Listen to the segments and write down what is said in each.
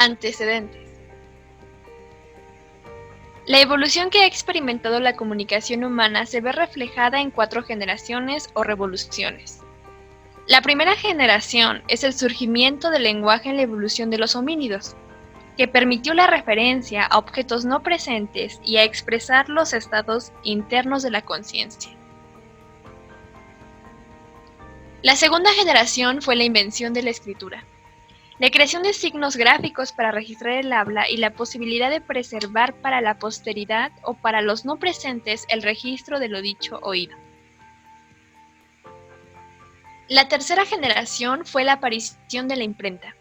Antecedentes. La evolución que ha experimentado la comunicación humana se ve reflejada en 4 generaciones o revoluciones. La primera generación es el surgimiento del lenguaje en la evolución de los homínidos, que permitió la referencia a objetos no presentes y a expresar los estados internos de la conciencia. La segunda generación fue la invención de la escritura. La creación de signos gráficos para registrar el habla y la posibilidad de preservar para la posteridad o para los no presentes el registro de lo dicho oído. La tercera generación fue la aparición de la imprenta,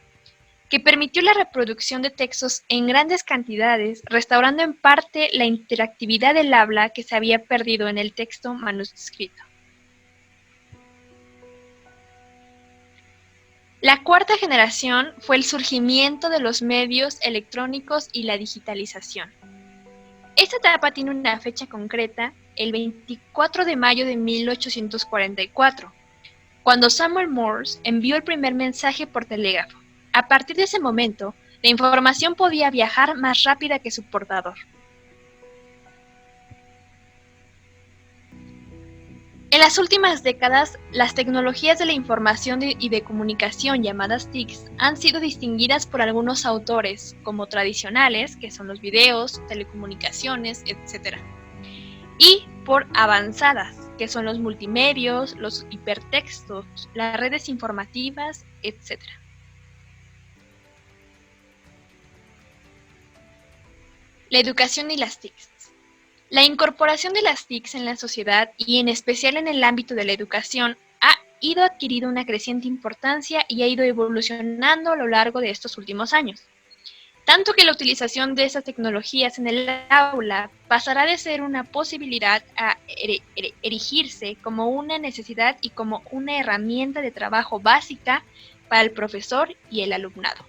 que permitió la reproducción de textos en grandes cantidades, restaurando en parte la interactividad del habla que se había perdido en el texto manuscrito. La cuarta generación fue el surgimiento de los medios electrónicos y la digitalización. Esta etapa tiene una fecha concreta, el 24 de mayo de 1844, cuando Samuel Morse envió el primer mensaje por telégrafo. A partir de ese momento, la información podía viajar más rápida que su portador. En las últimas décadas, las tecnologías de la información y de comunicación llamadas TICs han sido distinguidas por algunos autores como tradicionales, que son los videos, telecomunicaciones, etc., y por avanzadas, que son los multimedios, los hipertextos, las redes informativas, etc. La educación y las TICs. La incorporación de las TICs en la sociedad y en especial en el ámbito de la educación ha ido adquiriendo una creciente importancia y ha ido evolucionando a lo largo de estos últimos años. Tanto que la utilización de estas tecnologías en el aula pasará de ser una posibilidad a erigirse como una necesidad y como una herramienta de trabajo básica para el profesor y el alumnado.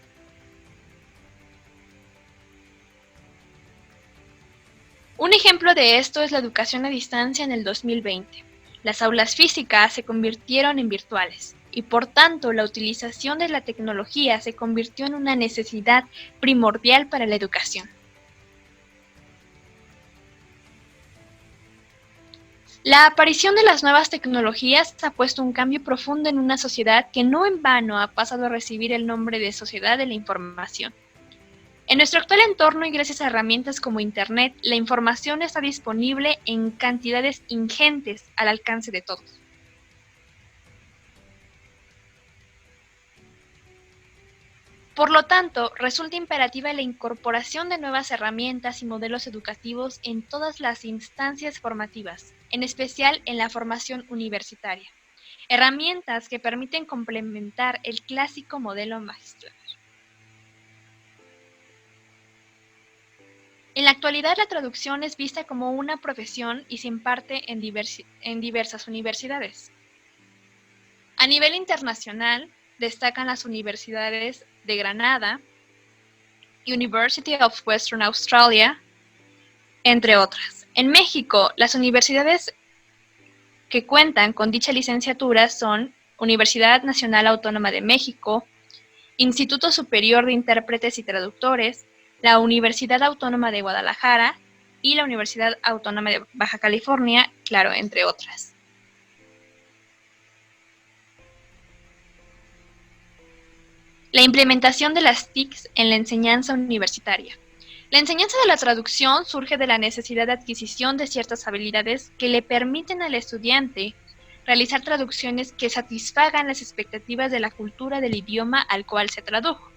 Un ejemplo de esto es la educación a distancia en el 2020. Las aulas físicas se convirtieron en virtuales y por tanto la utilización de la tecnología se convirtió en una necesidad primordial para la educación. La aparición de las nuevas tecnologías ha puesto un cambio profundo en una sociedad que no en vano ha pasado a recibir el nombre de sociedad de la información. En nuestro actual entorno y gracias a herramientas como Internet, la información está disponible en cantidades ingentes al alcance de todos. Por lo tanto, resulta imperativa la incorporación de nuevas herramientas y modelos educativos en todas las instancias formativas, en especial en la formación universitaria. Herramientas que permiten complementar el clásico modelo magistral. En la actualidad, la traducción es vista como una profesión y se imparte en diversas universidades. A nivel internacional, destacan las universidades de Granada, University of Western Australia, entre otras. En México, las universidades que cuentan con dicha licenciatura son Universidad Nacional Autónoma de México, Instituto Superior de Intérpretes y Traductores, la Universidad Autónoma de Guadalajara y la Universidad Autónoma de Baja California, claro, entre otras. La implementación de las TICs en la enseñanza universitaria. La enseñanza de la traducción surge de la necesidad de adquisición de ciertas habilidades que le permiten al estudiante realizar traducciones que satisfagan las expectativas de la cultura del idioma al cual se tradujo.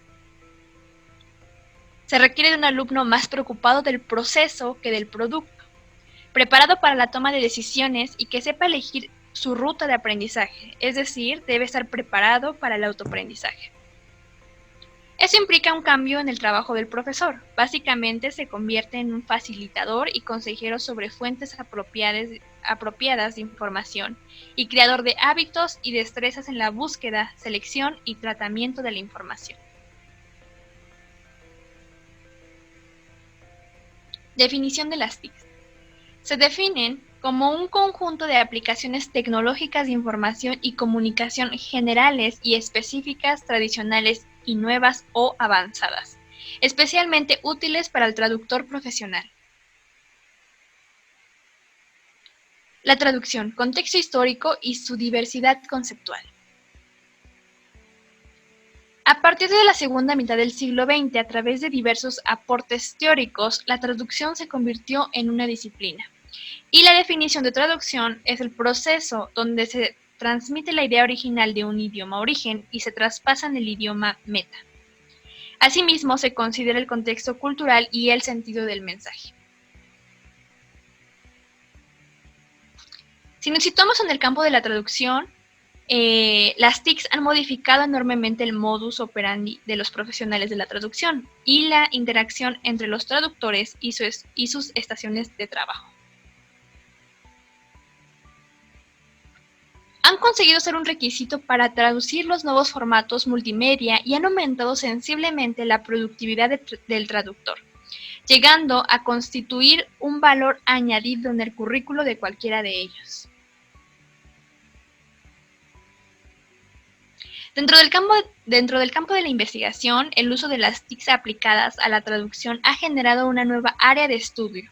Se requiere de un alumno más preocupado del proceso que del producto, preparado para la toma de decisiones y que sepa elegir su ruta de aprendizaje, es decir, debe estar preparado para el autoaprendizaje. Eso implica un cambio en el trabajo del profesor. Básicamente se convierte en un facilitador y consejero sobre fuentes apropiadas de información y creador de hábitos y destrezas en la búsqueda, selección y tratamiento de la información. Definición de las TICs. Se definen como un conjunto de aplicaciones tecnológicas de información y comunicación generales y específicas, tradicionales y nuevas o avanzadas, especialmente útiles para el traductor profesional. La traducción, contexto histórico y su diversidad conceptual. A partir de la segunda mitad del siglo XX, a través de diversos aportes teóricos, la traducción se convirtió en una disciplina. Y la definición de traducción es el proceso donde se transmite la idea original de un idioma origen y se traspasa en el idioma meta. Asimismo, se considera el contexto cultural y el sentido del mensaje. Si nos situamos en el campo de la traducción, las TICs han modificado enormemente el modus operandi de los profesionales de la traducción y la interacción entre los traductores y sus estaciones de trabajo. Han conseguido ser un requisito para traducir los nuevos formatos multimedia y han aumentado sensiblemente la productividad del traductor, llegando a constituir un valor añadido en el currículo de cualquiera de ellos. Dentro del campo de la investigación, el uso de las TICs aplicadas a la traducción ha generado una nueva área de estudio,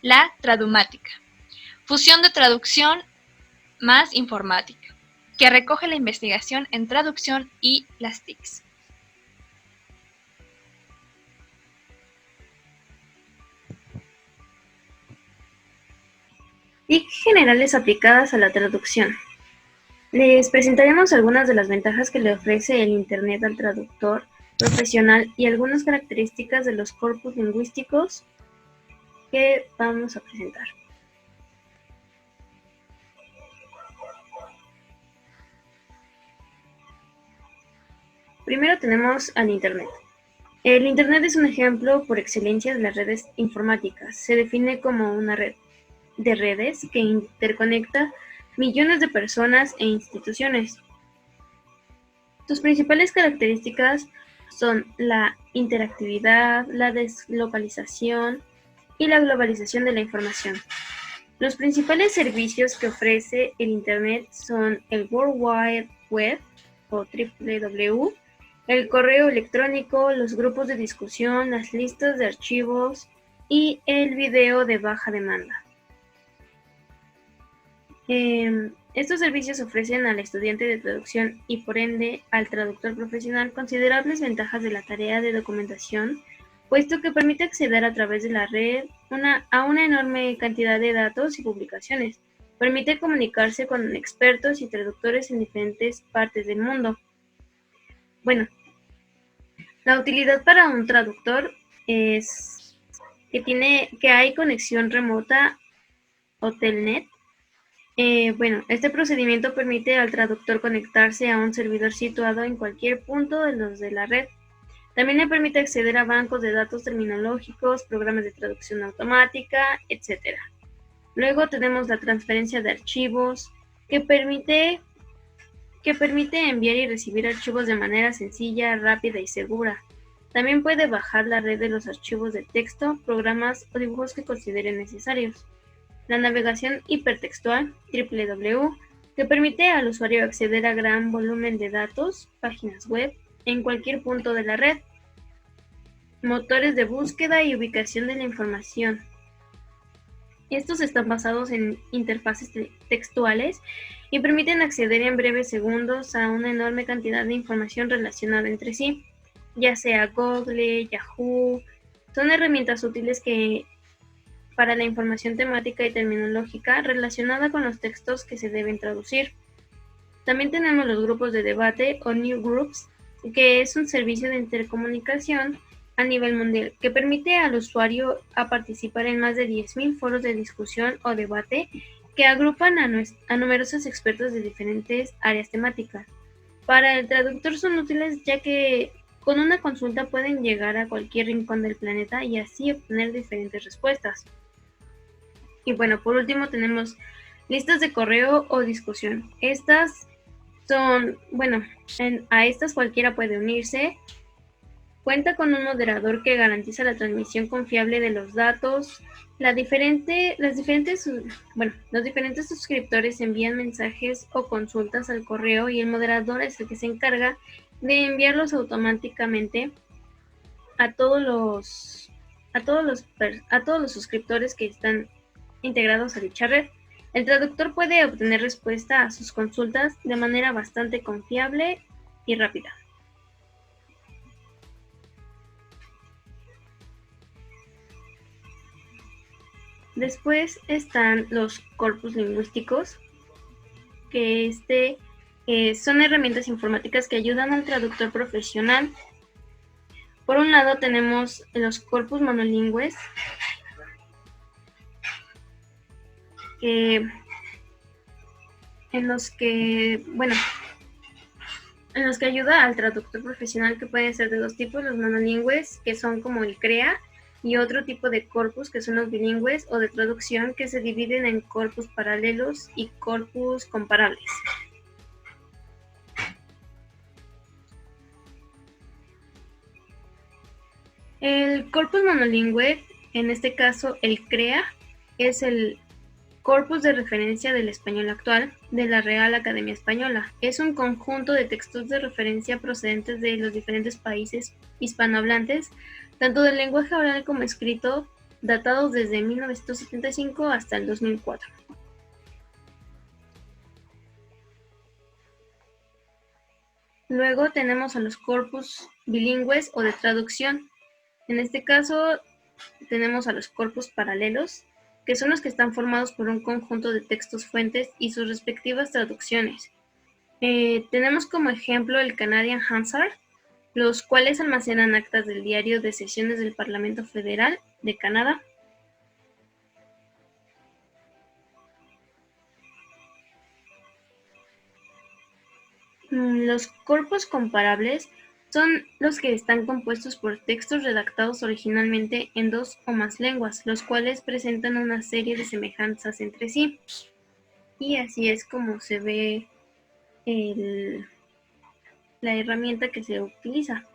la tradumática, fusión de traducción más informática, que recoge la investigación en traducción y las TICs. TIC generales aplicadas a la traducción. Les presentaremos algunas de las ventajas que le ofrece el Internet al traductor profesional y algunas características de los corpus lingüísticos que vamos a presentar. Primero tenemos al Internet. El Internet es un ejemplo por excelencia de las redes informáticas. Se define como una red de redes que interconecta millones de personas e instituciones. Sus principales características son la interactividad, la deslocalización y la globalización de la información. Los principales servicios que ofrece el Internet son el World Wide Web o www, el correo electrónico, los grupos de discusión, las listas de archivos y el video de baja demanda. Estos servicios ofrecen al estudiante de traducción y por ende al traductor profesional considerables ventajas de la tarea de documentación, puesto que permite acceder a través de la red a una enorme cantidad de datos y publicaciones. Permite comunicarse con expertos y traductores en diferentes partes del mundo. Bueno, la utilidad para un traductor es que hay conexión remota o telnet. Este procedimiento permite al traductor conectarse a un servidor situado en cualquier punto de los de la red. También le permite acceder a bancos de datos terminológicos, programas de traducción automática, etc. Luego tenemos la transferencia de archivos, que permite enviar y recibir archivos de manera sencilla, rápida y segura. También puede bajar la red de los archivos de texto, programas o dibujos que considere necesarios. La navegación hipertextual, www, que permite al usuario acceder a gran volumen de datos, páginas web, en cualquier punto de la red. Motores de búsqueda y ubicación de la información. Estos están basados en interfaces textuales y permiten acceder en breves segundos a una enorme cantidad de información relacionada entre sí, ya sea Google, Yahoo. Son herramientas útiles para la información temática y terminológica relacionada con los textos que se deben traducir. También tenemos los grupos de debate o newsgroups, que es un servicio de intercomunicación a nivel mundial que permite al usuario a participar en más de 10.000 foros de discusión o debate que agrupan a numerosos expertos de diferentes áreas temáticas. Para el traductor son útiles ya que con una consulta pueden llegar a cualquier rincón del planeta y así obtener diferentes respuestas. Y bueno, por último tenemos listas de correo o discusión. Estas son, a estas cualquiera puede unirse. Cuenta con un moderador que garantiza la transmisión confiable de los datos. Los diferentes suscriptores envían mensajes o consultas al correo y el moderador es el que se encarga de enviarlos automáticamente a todos los suscriptores que están integrados a dicha red. El traductor puede obtener respuesta a sus consultas de manera bastante confiable y rápida. Después están los corpus lingüísticos, que son herramientas informáticas que ayudan al traductor profesional. Por un lado tenemos los corpus monolingües, en los que ayuda al traductor profesional, que pueden ser de dos tipos: los monolingües, que son como el CREA, y otro tipo de corpus, que son los bilingües o de traducción, que se dividen en corpus paralelos y corpus comparables. El corpus monolingüe, en este caso el CREA, es el Corpus de Referencia del Español Actual de la Real Academia Española. Es un conjunto de textos de referencia procedentes de los diferentes países hispanohablantes, tanto del lenguaje oral como escrito, datados desde 1975 hasta el 2004. Luego tenemos a los corpus bilingües o de traducción. En este caso tenemos a los corpus paralelos, que son los que están formados por un conjunto de textos fuentes y sus respectivas traducciones. Tenemos como ejemplo el Canadian Hansard, los cuales almacenan actas del diario de sesiones del Parlamento Federal de Canadá. Los corpus comparables son los que están compuestos por textos redactados originalmente en dos o más lenguas, los cuales presentan una serie de semejanzas entre sí. Y así es como se ve la herramienta que se utiliza.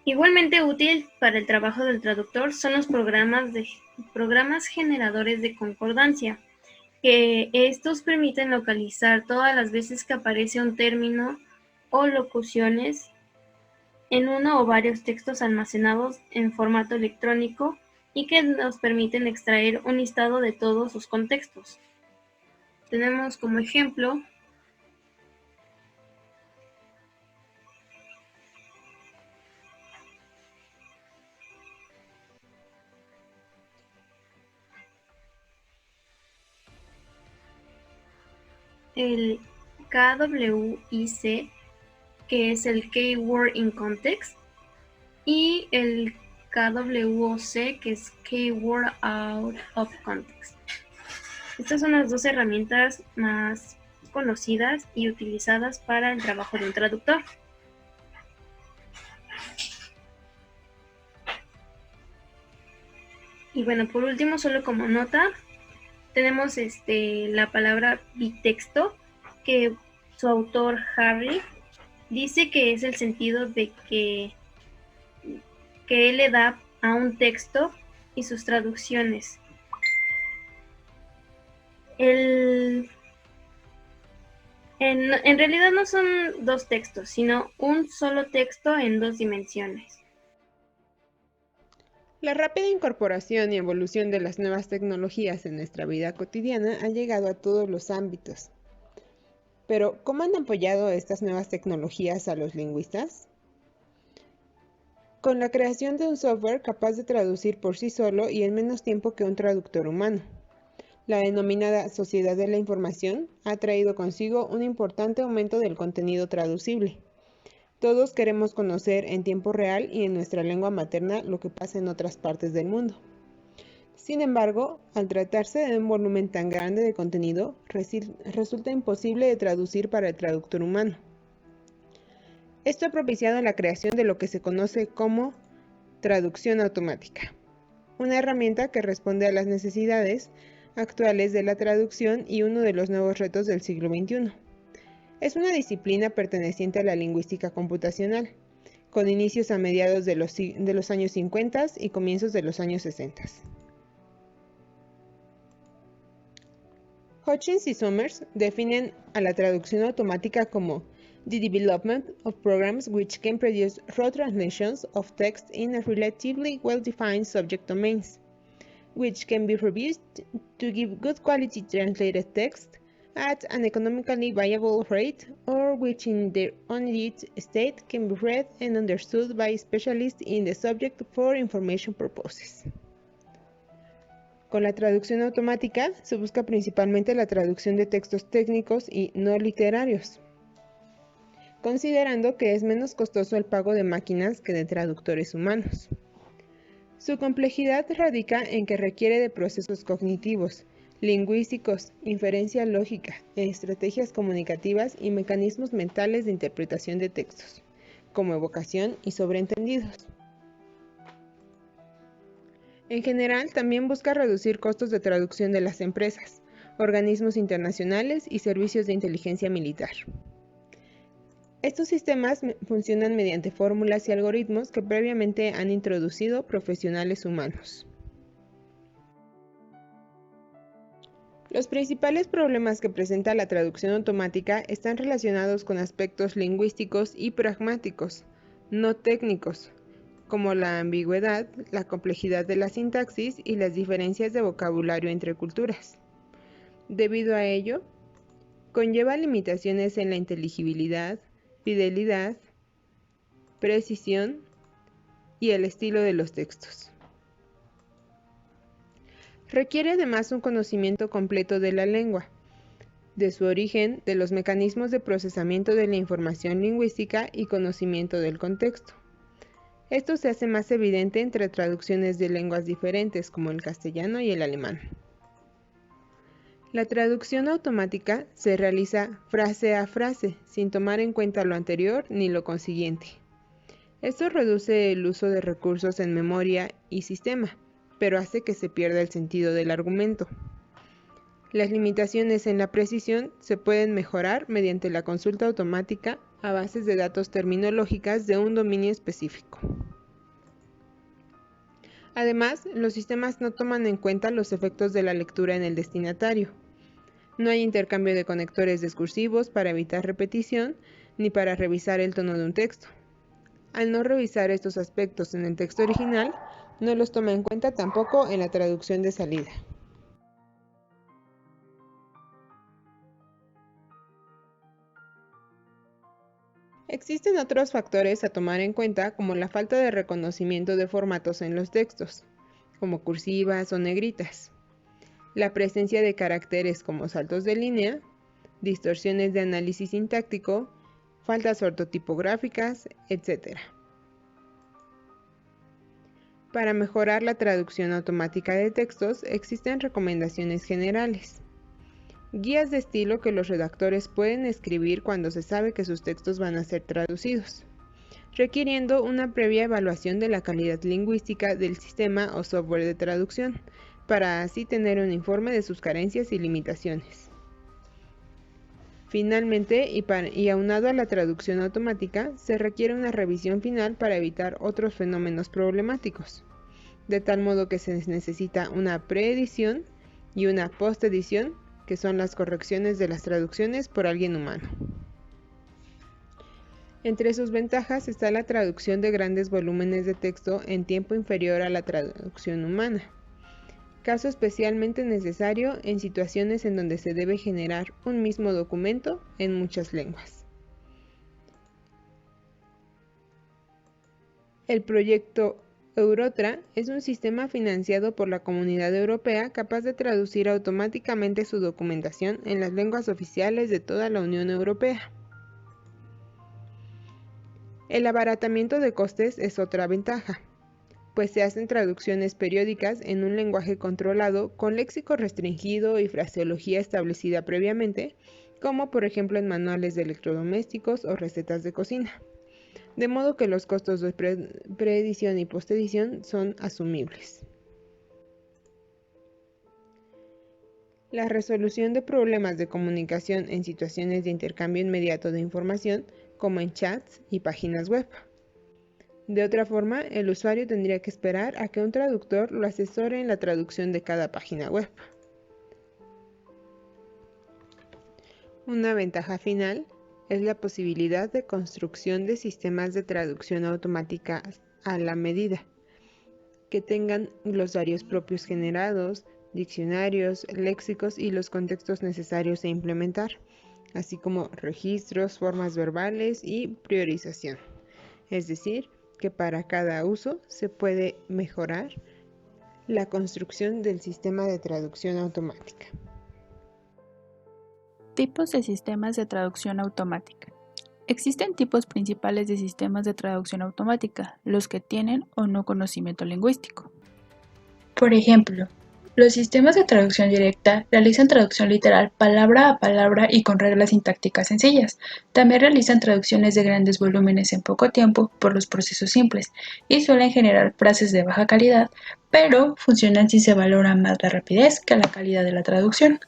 Igualmente útil para el trabajo del traductor son los programas generadores de concordancia, que estos permiten localizar todas las veces que aparece un término o locuciones en uno o varios textos almacenados en formato electrónico, y que nos permiten extraer un listado de todos sus contextos. Tenemos como ejemplo el KWIC, que es el Keyword in Context, y el KWOC, que es Keyword Out of Context. Estas son las dos herramientas más conocidas y utilizadas para el trabajo de un traductor. Y bueno, por último, solo como nota, tenemos la palabra bitexto, que su autor Harry dice que es el sentido de que él le da a un texto y sus traducciones. En realidad no son dos textos, sino un solo texto en dos dimensiones. La rápida incorporación y evolución de las nuevas tecnologías en nuestra vida cotidiana ha llegado a todos los ámbitos. Pero, ¿cómo han apoyado estas nuevas tecnologías a los lingüistas? Con la creación de un software capaz de traducir por sí solo y en menos tiempo que un traductor humano. La denominada Sociedad de la Información ha traído consigo un importante aumento del contenido traducible. Todos queremos conocer en tiempo real y en nuestra lengua materna lo que pasa en otras partes del mundo. Sin embargo, al tratarse de un volumen tan grande de contenido, resulta imposible de traducir para el traductor humano. Esto ha propiciado la creación de lo que se conoce como traducción automática, una herramienta que responde a las necesidades actuales de la traducción y uno de los nuevos retos del siglo XXI. Es una disciplina perteneciente a la lingüística computacional, con inicios a mediados de los años 50 y comienzos de los años 60. Hutchins y Summers definen a la traducción automática como the development of programs which can produce raw translations of text in a relatively well-defined subject domains, which can be reviewed to give good quality translated text at an economically viable rate, or which in their unedited state can be read and understood by specialists in the subject for information purposes. Con la traducción automática se busca principalmente la traducción de textos técnicos y no literarios, considerando que es menos costoso el pago de máquinas que de traductores humanos. Su complejidad radica en que requiere de procesos cognitivos, lingüísticos, inferencia lógica, estrategias comunicativas y mecanismos mentales de interpretación de textos, como evocación y sobreentendidos. En general, también busca reducir costos de traducción de las empresas, organismos internacionales y servicios de inteligencia militar. Estos sistemas funcionan mediante fórmulas y algoritmos que previamente han introducido profesionales humanos. Los principales problemas que presenta la traducción automática están relacionados con aspectos lingüísticos y pragmáticos, no técnicos, como la ambigüedad, la complejidad de la sintaxis y las diferencias de vocabulario entre culturas. Debido a ello, conlleva limitaciones en la inteligibilidad, fidelidad, precisión y el estilo de los textos. Requiere además un conocimiento completo de la lengua, de su origen, de los mecanismos de procesamiento de la información lingüística y conocimiento del contexto. Esto se hace más evidente entre traducciones de lenguas diferentes como el castellano y el alemán. La traducción automática se realiza frase a frase, sin tomar en cuenta lo anterior ni lo consiguiente. Esto reduce el uso de recursos en memoria y sistema, pero hace que se pierda el sentido del argumento. Las limitaciones en la precisión se pueden mejorar mediante la consulta automática a bases de datos terminológicas de un dominio específico. Además, los sistemas no toman en cuenta los efectos de la lectura en el destinatario. No hay intercambio de conectores discursivos para evitar repetición ni para revisar el tono de un texto. Al no revisar estos aspectos en el texto original, no los toma en cuenta tampoco en la traducción de salida. Existen otros factores a tomar en cuenta, como la falta de reconocimiento de formatos en los textos, como cursivas o negritas, la presencia de caracteres como saltos de línea, distorsiones de análisis sintáctico, faltas ortotipográficas, etc. Para mejorar la traducción automática de textos, existen recomendaciones generales. Guías de estilo que los redactores pueden escribir cuando se sabe que sus textos van a ser traducidos, requiriendo una previa evaluación de la calidad lingüística del sistema o software de traducción, para así tener un informe de sus carencias y limitaciones. Finalmente, y aunado a la traducción automática, se requiere una revisión final para evitar otros fenómenos problemáticos, de tal modo que se necesita una preedición y una postedición, que son las correcciones de las traducciones por alguien humano. Entre sus ventajas está la traducción de grandes volúmenes de texto en tiempo inferior a la traducción humana, caso especialmente necesario en situaciones en donde se debe generar un mismo documento en muchas lenguas. El proyecto Eurotra es un sistema financiado por la Comunidad Europea capaz de traducir automáticamente su documentación en las lenguas oficiales de toda la Unión Europea. El abaratamiento de costes es otra ventaja, pues se hacen traducciones periódicas en un lenguaje controlado con léxico restringido y fraseología establecida previamente, como por ejemplo en manuales de electrodomésticos o recetas de cocina, de modo que los costos de preedición y postedición son asumibles. La resolución de problemas de comunicación en situaciones de intercambio inmediato de información, como en chats y páginas web. De otra forma, el usuario tendría que esperar a que un traductor lo asesore en la traducción de cada página web. Una ventaja final es la posibilidad de construcción de sistemas de traducción automática a la medida, que tengan glosarios propios generados, diccionarios, léxicos y los contextos necesarios a implementar, así como registros, formas verbales y priorización. Es decir, que para cada uso se puede mejorar la construcción del sistema de traducción automática. Tipos de sistemas de traducción automática. Existen tipos principales de sistemas de traducción automática, los que tienen o no conocimiento lingüístico. Por ejemplo, los sistemas de traducción directa realizan traducción literal palabra a palabra y con reglas sintácticas sencillas. También realizan traducciones de grandes volúmenes en poco tiempo por los procesos simples y suelen generar frases de baja calidad, pero funcionan si se valora más la rapidez que la calidad de la traducción.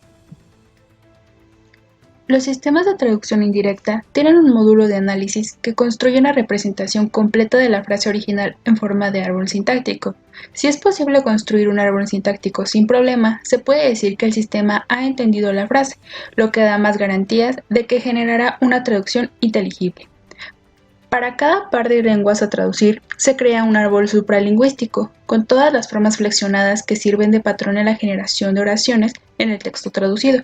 Los sistemas de traducción indirecta tienen un módulo de análisis que construye una representación completa de la frase original en forma de árbol sintáctico. Si es posible construir un árbol sintáctico sin problema, se puede decir que el sistema ha entendido la frase, lo que da más garantías de que generará una traducción inteligible. Para cada par de lenguas a traducir, se crea un árbol supralingüístico, con todas las formas flexionadas que sirven de patrón en la generación de oraciones en el texto traducido.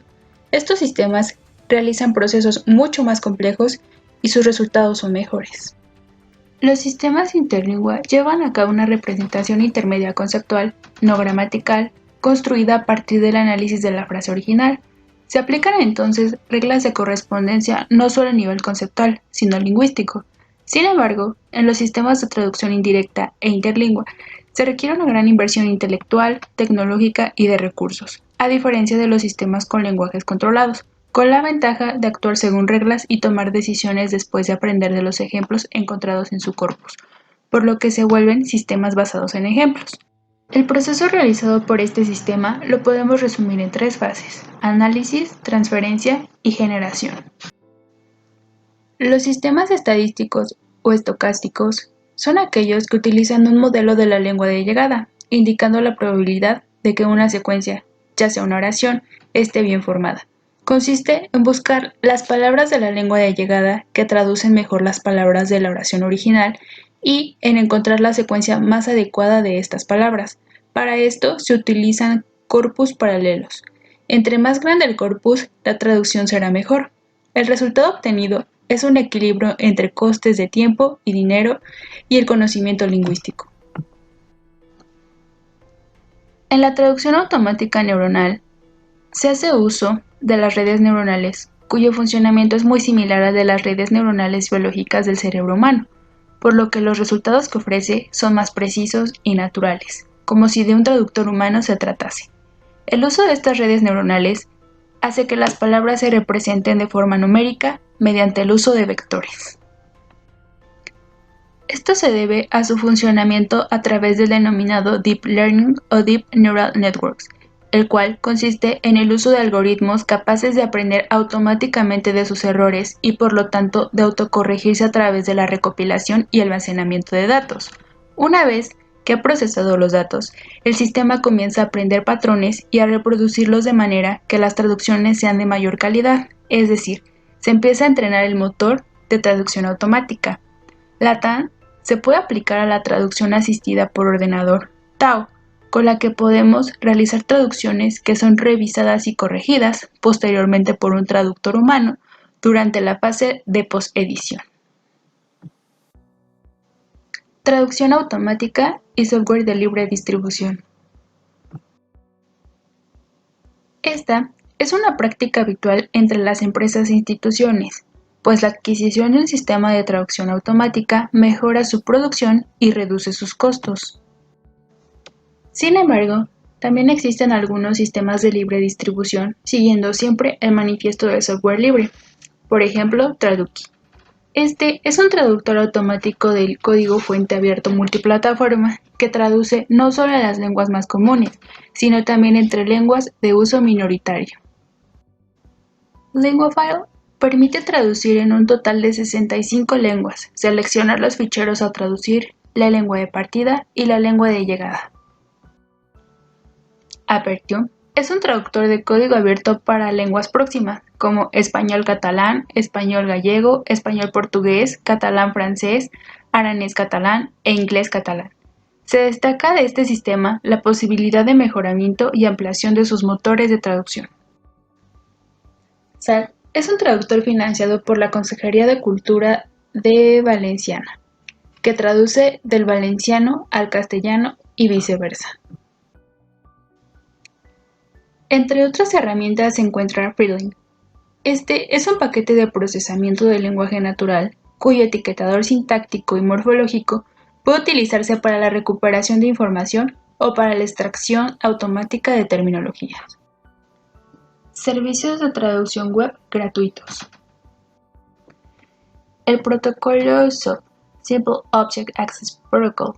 Estos sistemas realizan procesos mucho más complejos y sus resultados son mejores. Los sistemas interlingua llevan a cabo una representación intermedia conceptual, no gramatical, construida a partir del análisis de la frase original. Se aplican entonces reglas de correspondencia no solo a nivel conceptual, sino lingüístico. Sin embargo, en los sistemas de traducción indirecta e interlingua se requiere una gran inversión intelectual, tecnológica y de recursos, a diferencia de los sistemas con lenguajes controlados, con la ventaja de actuar según reglas y tomar decisiones después de aprender de los ejemplos encontrados en su corpus, por lo que se vuelven sistemas basados en ejemplos. El proceso realizado por este sistema lo podemos resumir en 3 fases: análisis, transferencia y generación. Los sistemas estadísticos o estocásticos son aquellos que utilizan un modelo de la lengua de llegada, indicando la probabilidad de que una secuencia, ya sea una oración, esté bien formada. Consiste en buscar las palabras de la lengua de llegada que traducen mejor las palabras de la oración original y en encontrar la secuencia más adecuada de estas palabras. Para esto se utilizan corpus paralelos. Entre más grande el corpus, la traducción será mejor. El resultado obtenido es un equilibrio entre costes de tiempo y dinero y el conocimiento lingüístico. En la traducción automática neuronal, se hace uso de las redes neuronales, cuyo funcionamiento es muy similar al de las redes neuronales biológicas del cerebro humano, por lo que los resultados que ofrece son más precisos y naturales, como si de un traductor humano se tratase. El uso de estas redes neuronales hace que las palabras se representen de forma numérica mediante el uso de vectores. Esto se debe a su funcionamiento a través del denominado Deep Learning o Deep Neural Networks, el cual consiste en el uso de algoritmos capaces de aprender automáticamente de sus errores y por lo tanto de autocorregirse a través de la recopilación y almacenamiento de datos. Una vez que ha procesado los datos, el sistema comienza a aprender patrones y a reproducirlos de manera que las traducciones sean de mayor calidad, es decir, se empieza a entrenar el motor de traducción automática. La TAN se puede aplicar a la traducción asistida por ordenador, TAO, con la que podemos realizar traducciones que son revisadas y corregidas posteriormente por un traductor humano durante la fase de posedición. Traducción automática y software de libre distribución. Esta es una práctica habitual entre las empresas e instituciones, pues la adquisición de un sistema de traducción automática mejora su producción y reduce sus costos. Sin embargo, también existen algunos sistemas de libre distribución siguiendo siempre el manifiesto del software libre, por ejemplo, Traduki. Este es un traductor automático del código fuente abierto multiplataforma que traduce no solo a las lenguas más comunes, sino también entre lenguas de uso minoritario. LinguaFile permite traducir en un total de 65 lenguas, seleccionar los ficheros a traducir, la lengua de partida y la lengua de llegada. Aperture Es un traductor de código abierto para lenguas próximas, como español-catalán, español-gallego, español-portugués, catalán-francés, aranés-catalán e inglés-catalán. Se destaca de este sistema la posibilidad de mejoramiento y ampliación de sus motores de traducción. SAC es un traductor financiado por la Consejería de Cultura de Valenciana, que traduce del valenciano al castellano y viceversa. Entre otras herramientas se encuentra Freelink. Este es un paquete de procesamiento del lenguaje natural, cuyo etiquetador sintáctico y morfológico puede utilizarse para la recuperación de información o para la extracción automática de terminologías. Servicios de traducción web gratuitos. El protocolo SOAP, Simple Object Access Protocol,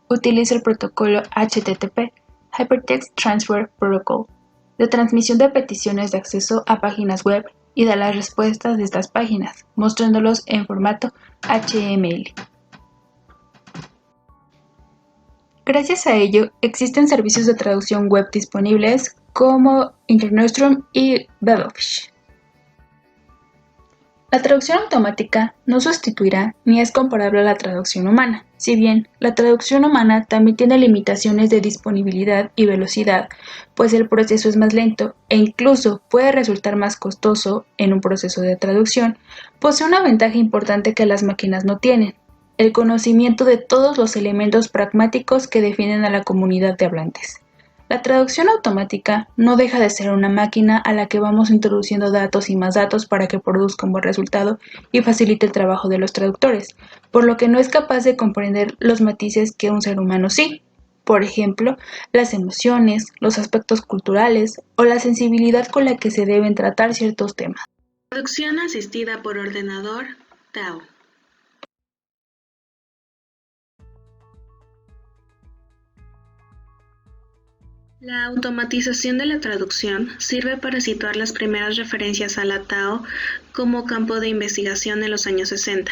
utiliza el protocolo HTTP, Hypertext Transfer Protocol, de transmisión de peticiones de acceso a páginas web y de las respuestas de estas páginas, mostrándolos en formato HTML. Gracias a ello, existen servicios de traducción web disponibles como InterNewsRoom y Babelfish. La traducción automática no sustituirá ni es comparable a la traducción humana, si bien la traducción humana también tiene limitaciones de disponibilidad y velocidad, pues el proceso es más lento e incluso puede resultar más costoso en un proceso de traducción, posee una ventaja importante que las máquinas no tienen: el conocimiento de todos los elementos pragmáticos que definen a la comunidad de hablantes. La traducción automática no deja de ser una máquina a la que vamos introduciendo datos y más datos para que produzca un buen resultado y facilite el trabajo de los traductores, por lo que no es capaz de comprender los matices que un ser humano sí. Por ejemplo, las emociones, los aspectos culturales o la sensibilidad con la que se deben tratar ciertos temas. Traducción asistida por ordenador, TAO. La automatización de la traducción sirve para situar las primeras referencias a la TAO como campo de investigación en los años 60.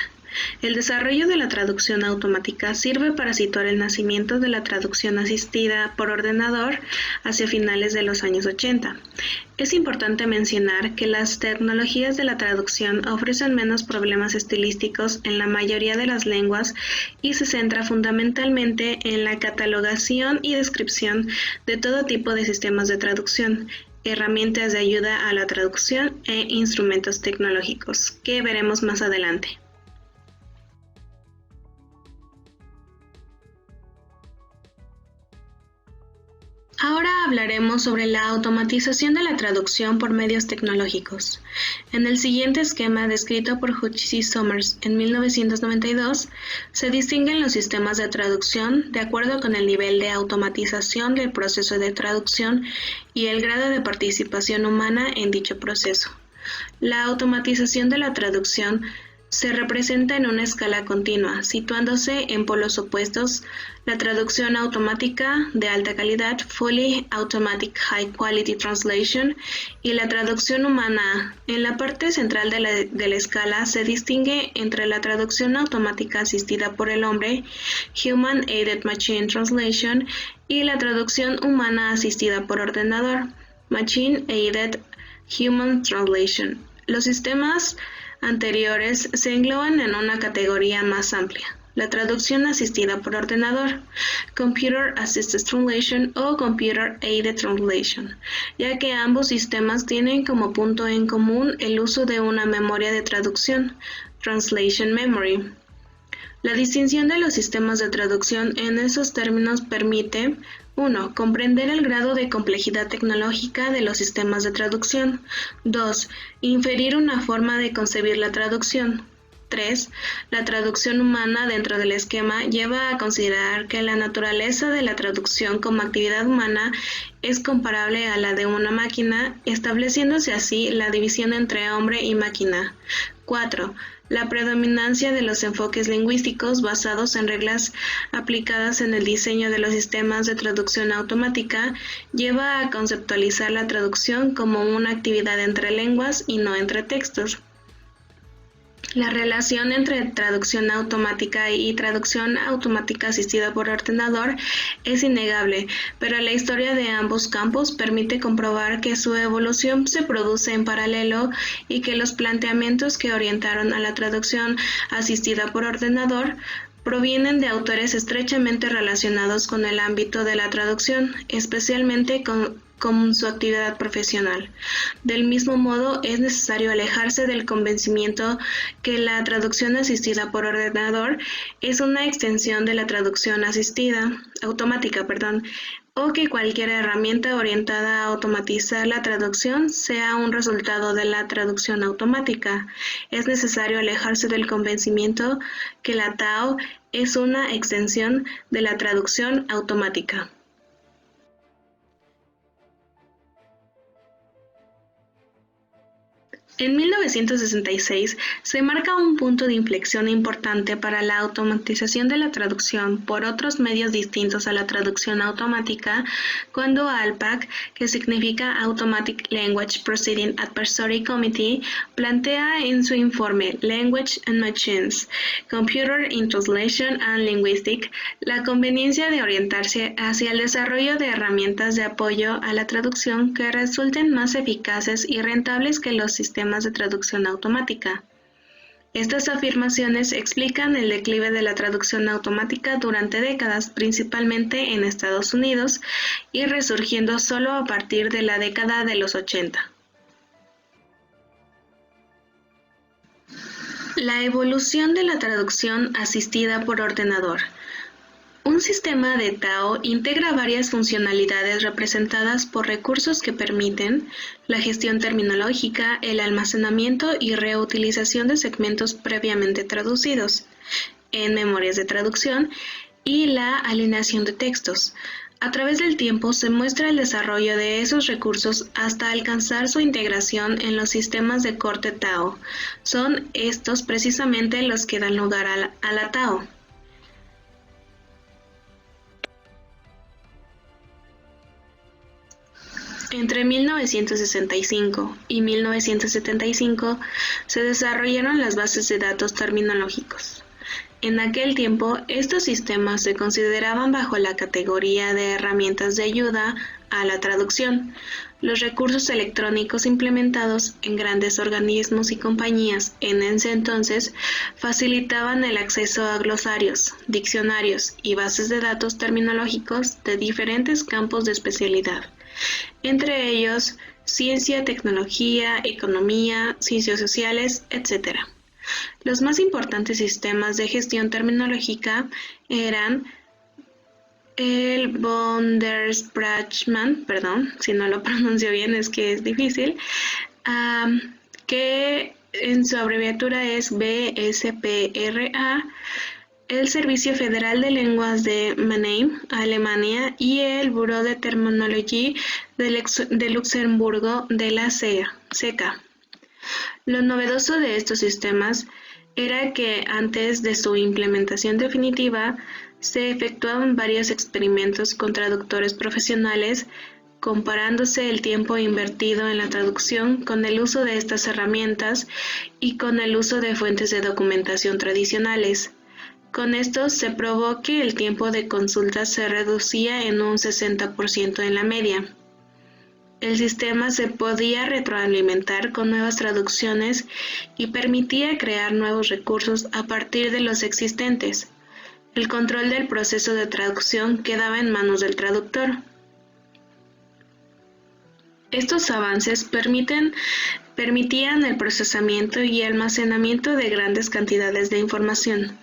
El desarrollo de la traducción automática sirve para situar el nacimiento de la traducción asistida por ordenador hacia finales de los años 80. Es importante mencionar que las tecnologías de la traducción ofrecen menos problemas estilísticos en la mayoría de las lenguas y se centra fundamentalmente en la catalogación y descripción de todo tipo de sistemas de traducción, herramientas de ayuda a la traducción e instrumentos tecnológicos, que veremos más adelante. Ahora hablaremos sobre la automatización de la traducción por medios tecnológicos. En el siguiente esquema descrito por H.C. Summers en 1992, se distinguen los sistemas de traducción de acuerdo con el nivel de automatización del proceso de traducción y el grado de participación humana en dicho proceso. La automatización de la traducción se representa en una escala continua, situándose en polos opuestos: la traducción automática de alta calidad, Fully Automatic High Quality Translation, y la traducción humana. En la parte central de la escala se distingue entre la traducción automática asistida por el hombre, Human Aided Machine Translation, y la traducción humana asistida por ordenador, Machine Aided Human Translation. Los sistemas anteriores se engloban en una categoría más amplia: la traducción asistida por ordenador, Computer Assisted Translation o Computer Aided Translation, ya que ambos sistemas tienen como punto en común el uso de una memoria de traducción, Translation Memory. La distinción de los sistemas de traducción en esos términos permite: 1. Comprender el grado de complejidad tecnológica de los sistemas de traducción. 2. Inferir una forma de concebir la traducción. 3. La traducción humana dentro del esquema lleva a considerar que la naturaleza de la traducción como actividad humana es comparable a la de una máquina, estableciéndose así la división entre hombre y máquina. 4. La predominancia de los enfoques lingüísticos basados en reglas aplicadas en el diseño de los sistemas de traducción automática lleva a conceptualizar la traducción como una actividad entre lenguas y no entre textos. La relación entre traducción automática y traducción automática asistida por ordenador es innegable, pero la historia de ambos campos permite comprobar que su evolución se produce en paralelo y que los planteamientos que orientaron a la traducción asistida por ordenador provienen de autores estrechamente relacionados con el ámbito de la traducción, especialmente con su actividad profesional. Del mismo modo, es necesario alejarse del convencimiento que la traducción asistida por ordenador es una extensión de la traducción automática, o que cualquier herramienta orientada a automatizar la traducción sea un resultado de la traducción automática. Es necesario alejarse del convencimiento que la TAO es una extensión de la traducción automática. En 1966 se marca un punto de inflexión importante para la automatización de la traducción por otros medios distintos a la traducción automática, cuando ALPAC, que significa Automatic Language Proceeding Advisory Committee, plantea en su informe Language and Machines, Computer in Translation and Linguistics, la conveniencia de orientarse hacia el desarrollo de herramientas de apoyo a la traducción que resulten más eficaces y rentables que los sistemas de traducción automática. Estas afirmaciones explican el declive de la traducción automática durante décadas, principalmente en Estados Unidos, y resurgiendo solo a partir de la década de los 80. La evolución de la traducción asistida por ordenador. Un sistema de TAO integra varias funcionalidades representadas por recursos que permiten la gestión terminológica, el almacenamiento y reutilización de segmentos previamente traducidos en memorias de traducción y la alineación de textos. A través del tiempo se muestra el desarrollo de esos recursos hasta alcanzar su integración en los sistemas de corte TAO. Son estos precisamente los que dan lugar a la TAO. Entre 1965 y 1975 se desarrollaron las bases de datos terminológicos. En aquel tiempo, estos sistemas se consideraban bajo la categoría de herramientas de ayuda a la traducción. Los recursos electrónicos implementados en grandes organismos y compañías en ese entonces facilitaban el acceso a glosarios, diccionarios y bases de datos terminológicos de diferentes campos de especialidad, entre ellos ciencia, tecnología, economía, ciencias sociales, etc. Los más importantes sistemas de gestión terminológica eran el Bundesprachmann, si no lo pronuncio bien es que es difícil, que en su abreviatura es BSPRA, el Servicio Federal de Lenguas de Mannheim, Alemania, y el Bureau de Terminologie de Luxemburgo de la CECA. Lo novedoso de estos sistemas era que antes de su implementación definitiva se efectuaban varios experimentos con traductores profesionales, comparándose el tiempo invertido en la traducción con el uso de estas herramientas y con el uso de fuentes de documentación tradicionales. Con esto se probó que el tiempo de consulta se reducía en un 60% en la media. El sistema se podía retroalimentar con nuevas traducciones y permitía crear nuevos recursos a partir de los existentes. El control del proceso de traducción quedaba en manos del traductor. Estos avances permitían el procesamiento y almacenamiento de grandes cantidades de información,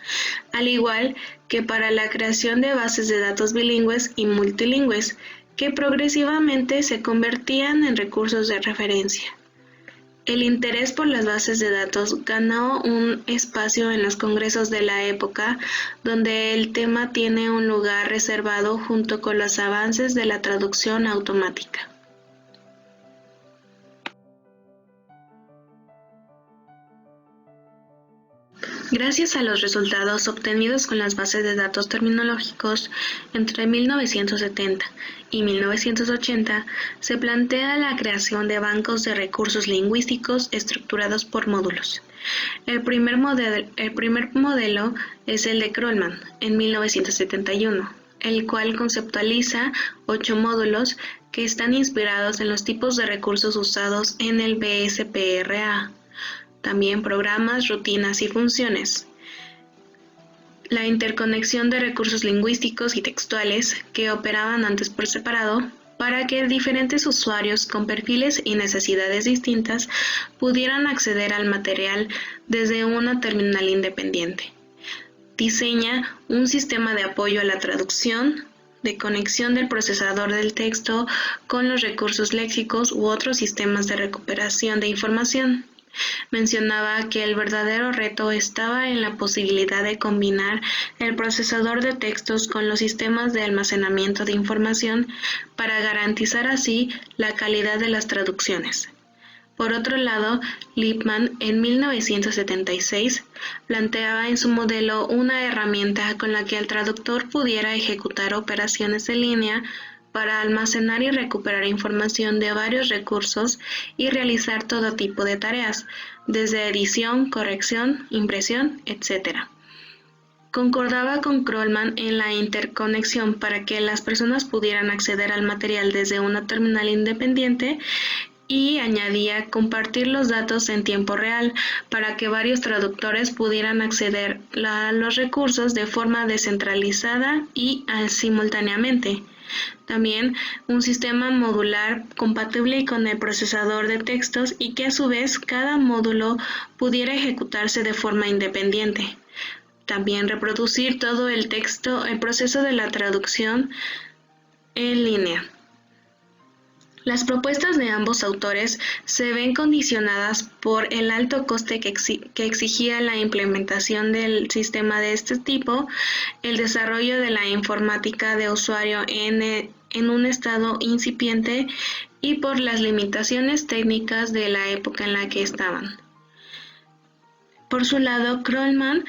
al igual que para la creación de bases de datos bilingües y multilingües, que progresivamente se convertían en recursos de referencia. El interés por las bases de datos ganó un espacio en los congresos de la época, donde el tema tiene un lugar reservado junto con los avances de la traducción automática. Gracias a los resultados obtenidos con las bases de datos terminológicos entre 1970 y 1980, se plantea la creación de bancos de recursos lingüísticos estructurados por módulos. El primer modelo es el de Krolman, en 1971, el cual conceptualiza 8 módulos que están inspirados en los tipos de recursos usados en el BSPRA. También programas, rutinas y funciones. La interconexión de recursos lingüísticos y textuales que operaban antes por separado para que diferentes usuarios con perfiles y necesidades distintas pudieran acceder al material desde una terminal independiente. Diseña un sistema de apoyo a la traducción, de conexión del procesador del texto con los recursos léxicos u otros sistemas de recuperación de información. Mencionaba que el verdadero reto estaba en la posibilidad de combinar el procesador de textos con los sistemas de almacenamiento de información para garantizar así la calidad de las traducciones. Por otro lado, Lippmann en 1976 planteaba en su modelo una herramienta con la que el traductor pudiera ejecutar operaciones en línea para almacenar y recuperar información de varios recursos y realizar todo tipo de tareas, desde edición, corrección, impresión, etc. Concordaba con Krolman en la interconexión para que las personas pudieran acceder al material desde una terminal independiente y añadía compartir los datos en tiempo real para que varios traductores pudieran acceder a los recursos de forma descentralizada y simultáneamente. También un sistema modular compatible con el procesador de textos y que a su vez cada módulo pudiera ejecutarse de forma independiente. También reproducir todo el texto, el proceso de la traducción en línea. Las propuestas de ambos autores se ven condicionadas por el alto coste que exigía la implementación del sistema de este tipo, el desarrollo de la informática de usuario en un estado incipiente y por las limitaciones técnicas de la época en la que estaban. Por su lado, Krolman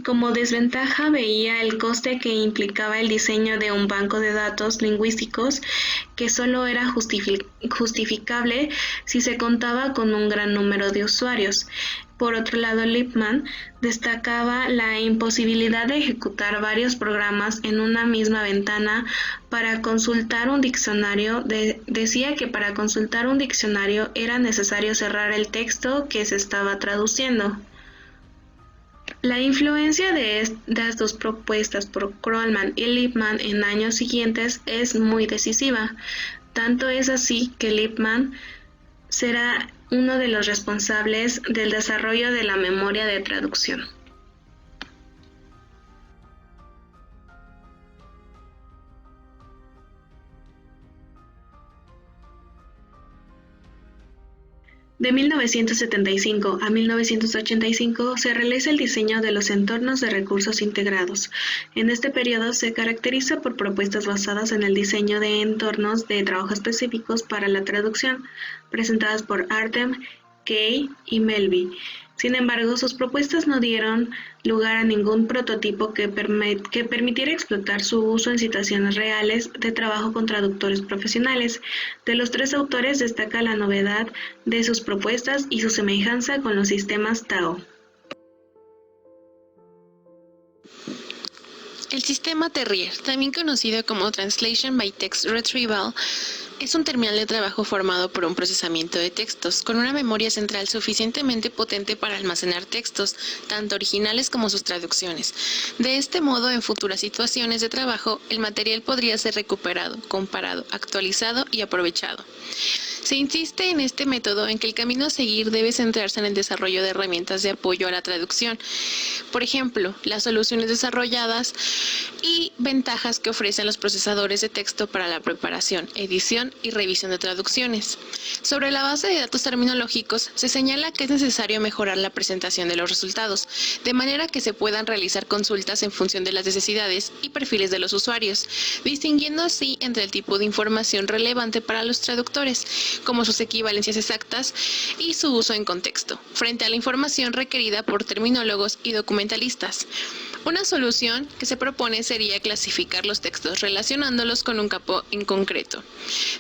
como desventaja veía el coste que implicaba el diseño de un banco de datos lingüísticos que solo era justificable si se contaba con un gran número de usuarios. Por otro lado, Lippmann destacaba la imposibilidad de ejecutar varios programas en una misma ventana para consultar un diccionario. Decía que para consultar un diccionario era necesario cerrar el texto que se estaba traduciendo. La influencia de estas dos propuestas por Krolman y Lippmann en años siguientes es muy decisiva. Tanto es así que Lippmann será uno de los responsables del desarrollo de la memoria de traducción. De 1975 a 1985 se realiza el diseño de los entornos de recursos integrados. En este periodo se caracteriza por propuestas basadas en el diseño de entornos de trabajo específicos para la traducción, presentadas por Artem, Kay y Melby. Sin embargo, sus propuestas no dieron lugar a ningún prototipo que permitiera explotar su uso en situaciones reales de trabajo con traductores profesionales. De los tres autores destaca la novedad de sus propuestas y su semejanza con los sistemas TAO. El sistema Terrier, también conocido como Translation by Text Retrieval, es un terminal de trabajo formado por un procesamiento de textos, con una memoria central suficientemente potente para almacenar textos, tanto originales como sus traducciones. De este modo, en futuras situaciones de trabajo, el material podría ser recuperado, comparado, actualizado y aprovechado. Se insiste en este método en que el camino a seguir debe centrarse en el desarrollo de herramientas de apoyo a la traducción. Por ejemplo, las soluciones desarrolladas y ventajas que ofrecen los procesadores de texto para la preparación, edición y revisión de traducciones. Sobre la base de datos terminológicos, se señala que es necesario mejorar la presentación de los resultados, de manera que se puedan realizar consultas en función de las necesidades y perfiles de los usuarios, distinguiendo así entre el tipo de información relevante para los traductores. como sus equivalencias exactas y su uso en contexto, frente a la información requerida por terminólogos y documentalistas. Una solución que se propone sería clasificar los textos relacionándolos con un campo en concreto,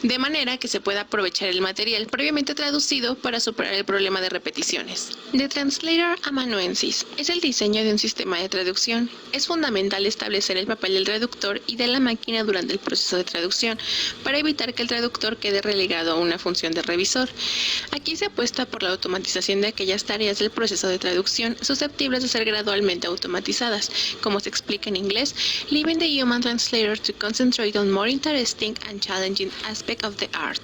de manera que se pueda aprovechar el material previamente traducido para superar el problema de repeticiones. The Translator Amanuensis es el diseño de un sistema de traducción. Es fundamental establecer el papel del traductor y de la máquina durante el proceso de traducción, para evitar que el traductor quede relegado a una función de revisor. Aquí se apuesta por la automatización de aquellas tareas del proceso de traducción susceptibles de ser gradualmente automatizadas, como se explica en inglés, leaving the human translator to concentrate on more interesting and challenging aspects of the art.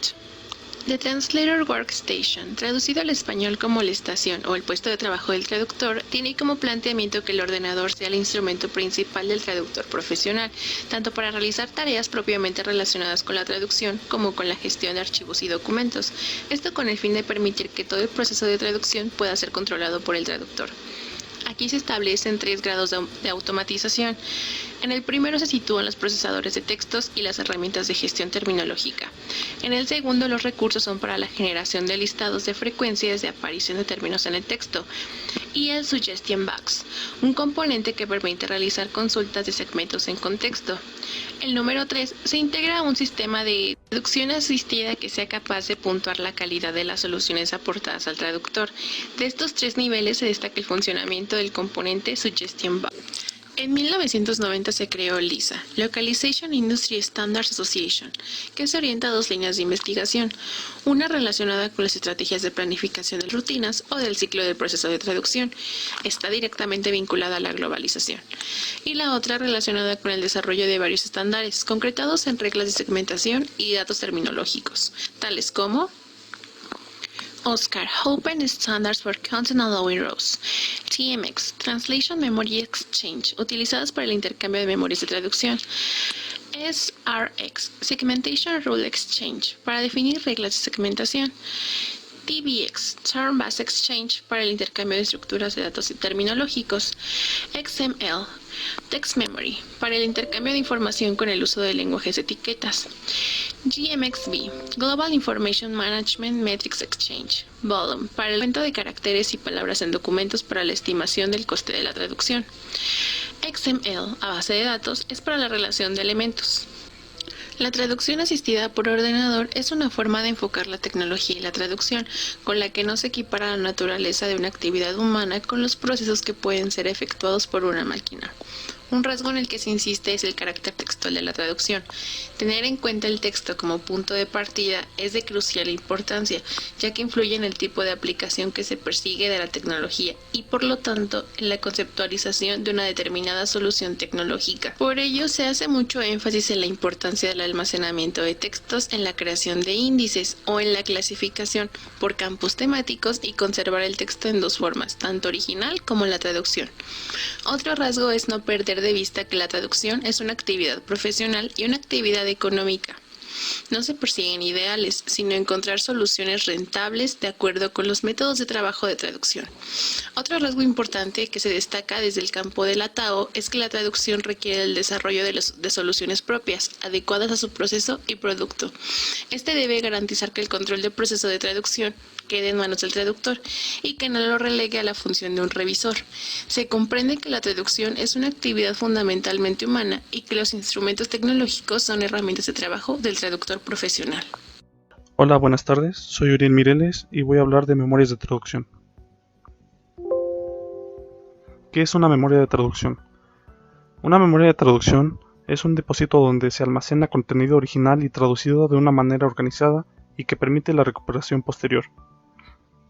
The Translator Workstation, traducido al español como la estación o el puesto de trabajo del traductor, tiene como planteamiento que el ordenador sea el instrumento principal del traductor profesional, tanto para realizar tareas propiamente relacionadas con la traducción como con la gestión de archivos y documentos. Esto con el fin de permitir que todo el proceso de traducción pueda ser controlado por el traductor. Aquí se establecen 3 grados de automatización. En el primero se sitúan los procesadores de textos y las herramientas de gestión terminológica. En el segundo, los recursos son para la generación de listados de frecuencias de aparición de términos en el texto. Y el Suggestion Box, un componente que permite realizar consultas de segmentos en contexto. El número 3 se integra a un sistema de traducción asistida que sea capaz de puntuar la calidad de las soluciones aportadas al traductor. De estos 3 niveles se destaca el funcionamiento del componente Suggestion Box. En 1990 se creó LISA, Localization Industry Standards Association, que se orienta a 2 líneas de investigación, una relacionada con las estrategias de planificación de rutinas o del ciclo del proceso de traducción, está directamente vinculada a la globalización, y la otra relacionada con el desarrollo de varios estándares concretados en reglas de segmentación y datos terminológicos, tales como OSCAR, Open Standards for Content Allowing Rows. TMX, Translation Memory Exchange, utilizadas para el intercambio de memorias de traducción. SRX, Segmentation Rule Exchange, para definir reglas de segmentación. TBX, Term Base Exchange, para el intercambio de estructuras de datos terminológicos. XML, Text Memory, para el intercambio de información con el uso de lenguajes de etiquetas. GMXB, Global Information Management Metrics Exchange. Volume, para el cuento de caracteres y palabras en documentos para la estimación del coste de la traducción. XML, a base de datos, es para la relación de elementos. La traducción asistida por ordenador es una forma de enfocar la tecnología y la traducción, con la que no se equipara la naturaleza de una actividad humana con los procesos que pueden ser efectuados por una máquina. Un rasgo en el que se insiste es el carácter textual de la traducción. Tener en cuenta el texto como punto de partida es de crucial importancia, ya que influye en el tipo de aplicación que se persigue de la tecnología y, por lo tanto, en la conceptualización de una determinada solución tecnológica. Por ello, se hace mucho énfasis en la importancia del almacenamiento de textos en la creación de índices o en la clasificación por campos temáticos y conservar el texto en 2 formas, tanto original como la traducción. Otro rasgo es no perder de vista que la traducción es una actividad profesional y una actividad económica. No se persiguen ideales, sino encontrar soluciones rentables de acuerdo con los métodos de trabajo de traducción. Otro rasgo importante que se destaca desde el campo de la TAO es que la traducción requiere el desarrollo de soluciones propias, adecuadas a su proceso y producto. Este debe garantizar que el control del proceso de traducción quede en manos del traductor y que no lo relegue a la función de un revisor. Se comprende que la traducción es una actividad fundamentalmente humana y que los instrumentos tecnológicos son herramientas de trabajo del traductor profesional. Hola, buenas tardes. Soy Uriel Mireles y voy a hablar de memorias de traducción. ¿Qué es una memoria de traducción? Una memoria de traducción es un depósito donde se almacena contenido original y traducido de una manera organizada y que permite la recuperación posterior.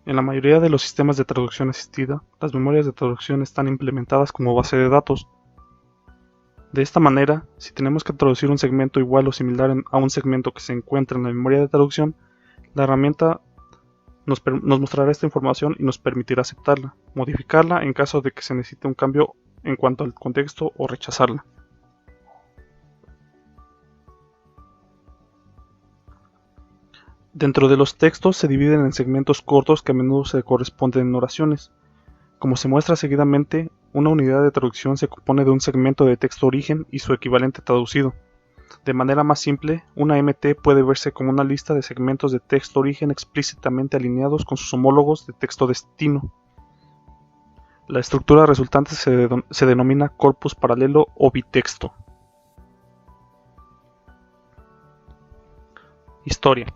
En la mayoría de los sistemas de traducción asistida, las memorias de traducción están implementadas como base de datos. De esta manera, si tenemos que traducir un segmento igual o similar a un segmento que se encuentra en la memoria de traducción, la herramienta nos mostrará esta información y nos permitirá aceptarla, modificarla en caso de que se necesite un cambio en cuanto al contexto o rechazarla. Dentro de los textos se dividen en segmentos cortos que a menudo se corresponden en oraciones. Como se muestra seguidamente, una unidad de traducción se compone de un segmento de texto origen y su equivalente traducido. De manera más simple, una MT puede verse como una lista de segmentos de texto origen explícitamente alineados con sus homólogos de texto destino. La estructura resultante se denomina corpus paralelo o bitexto. Historia.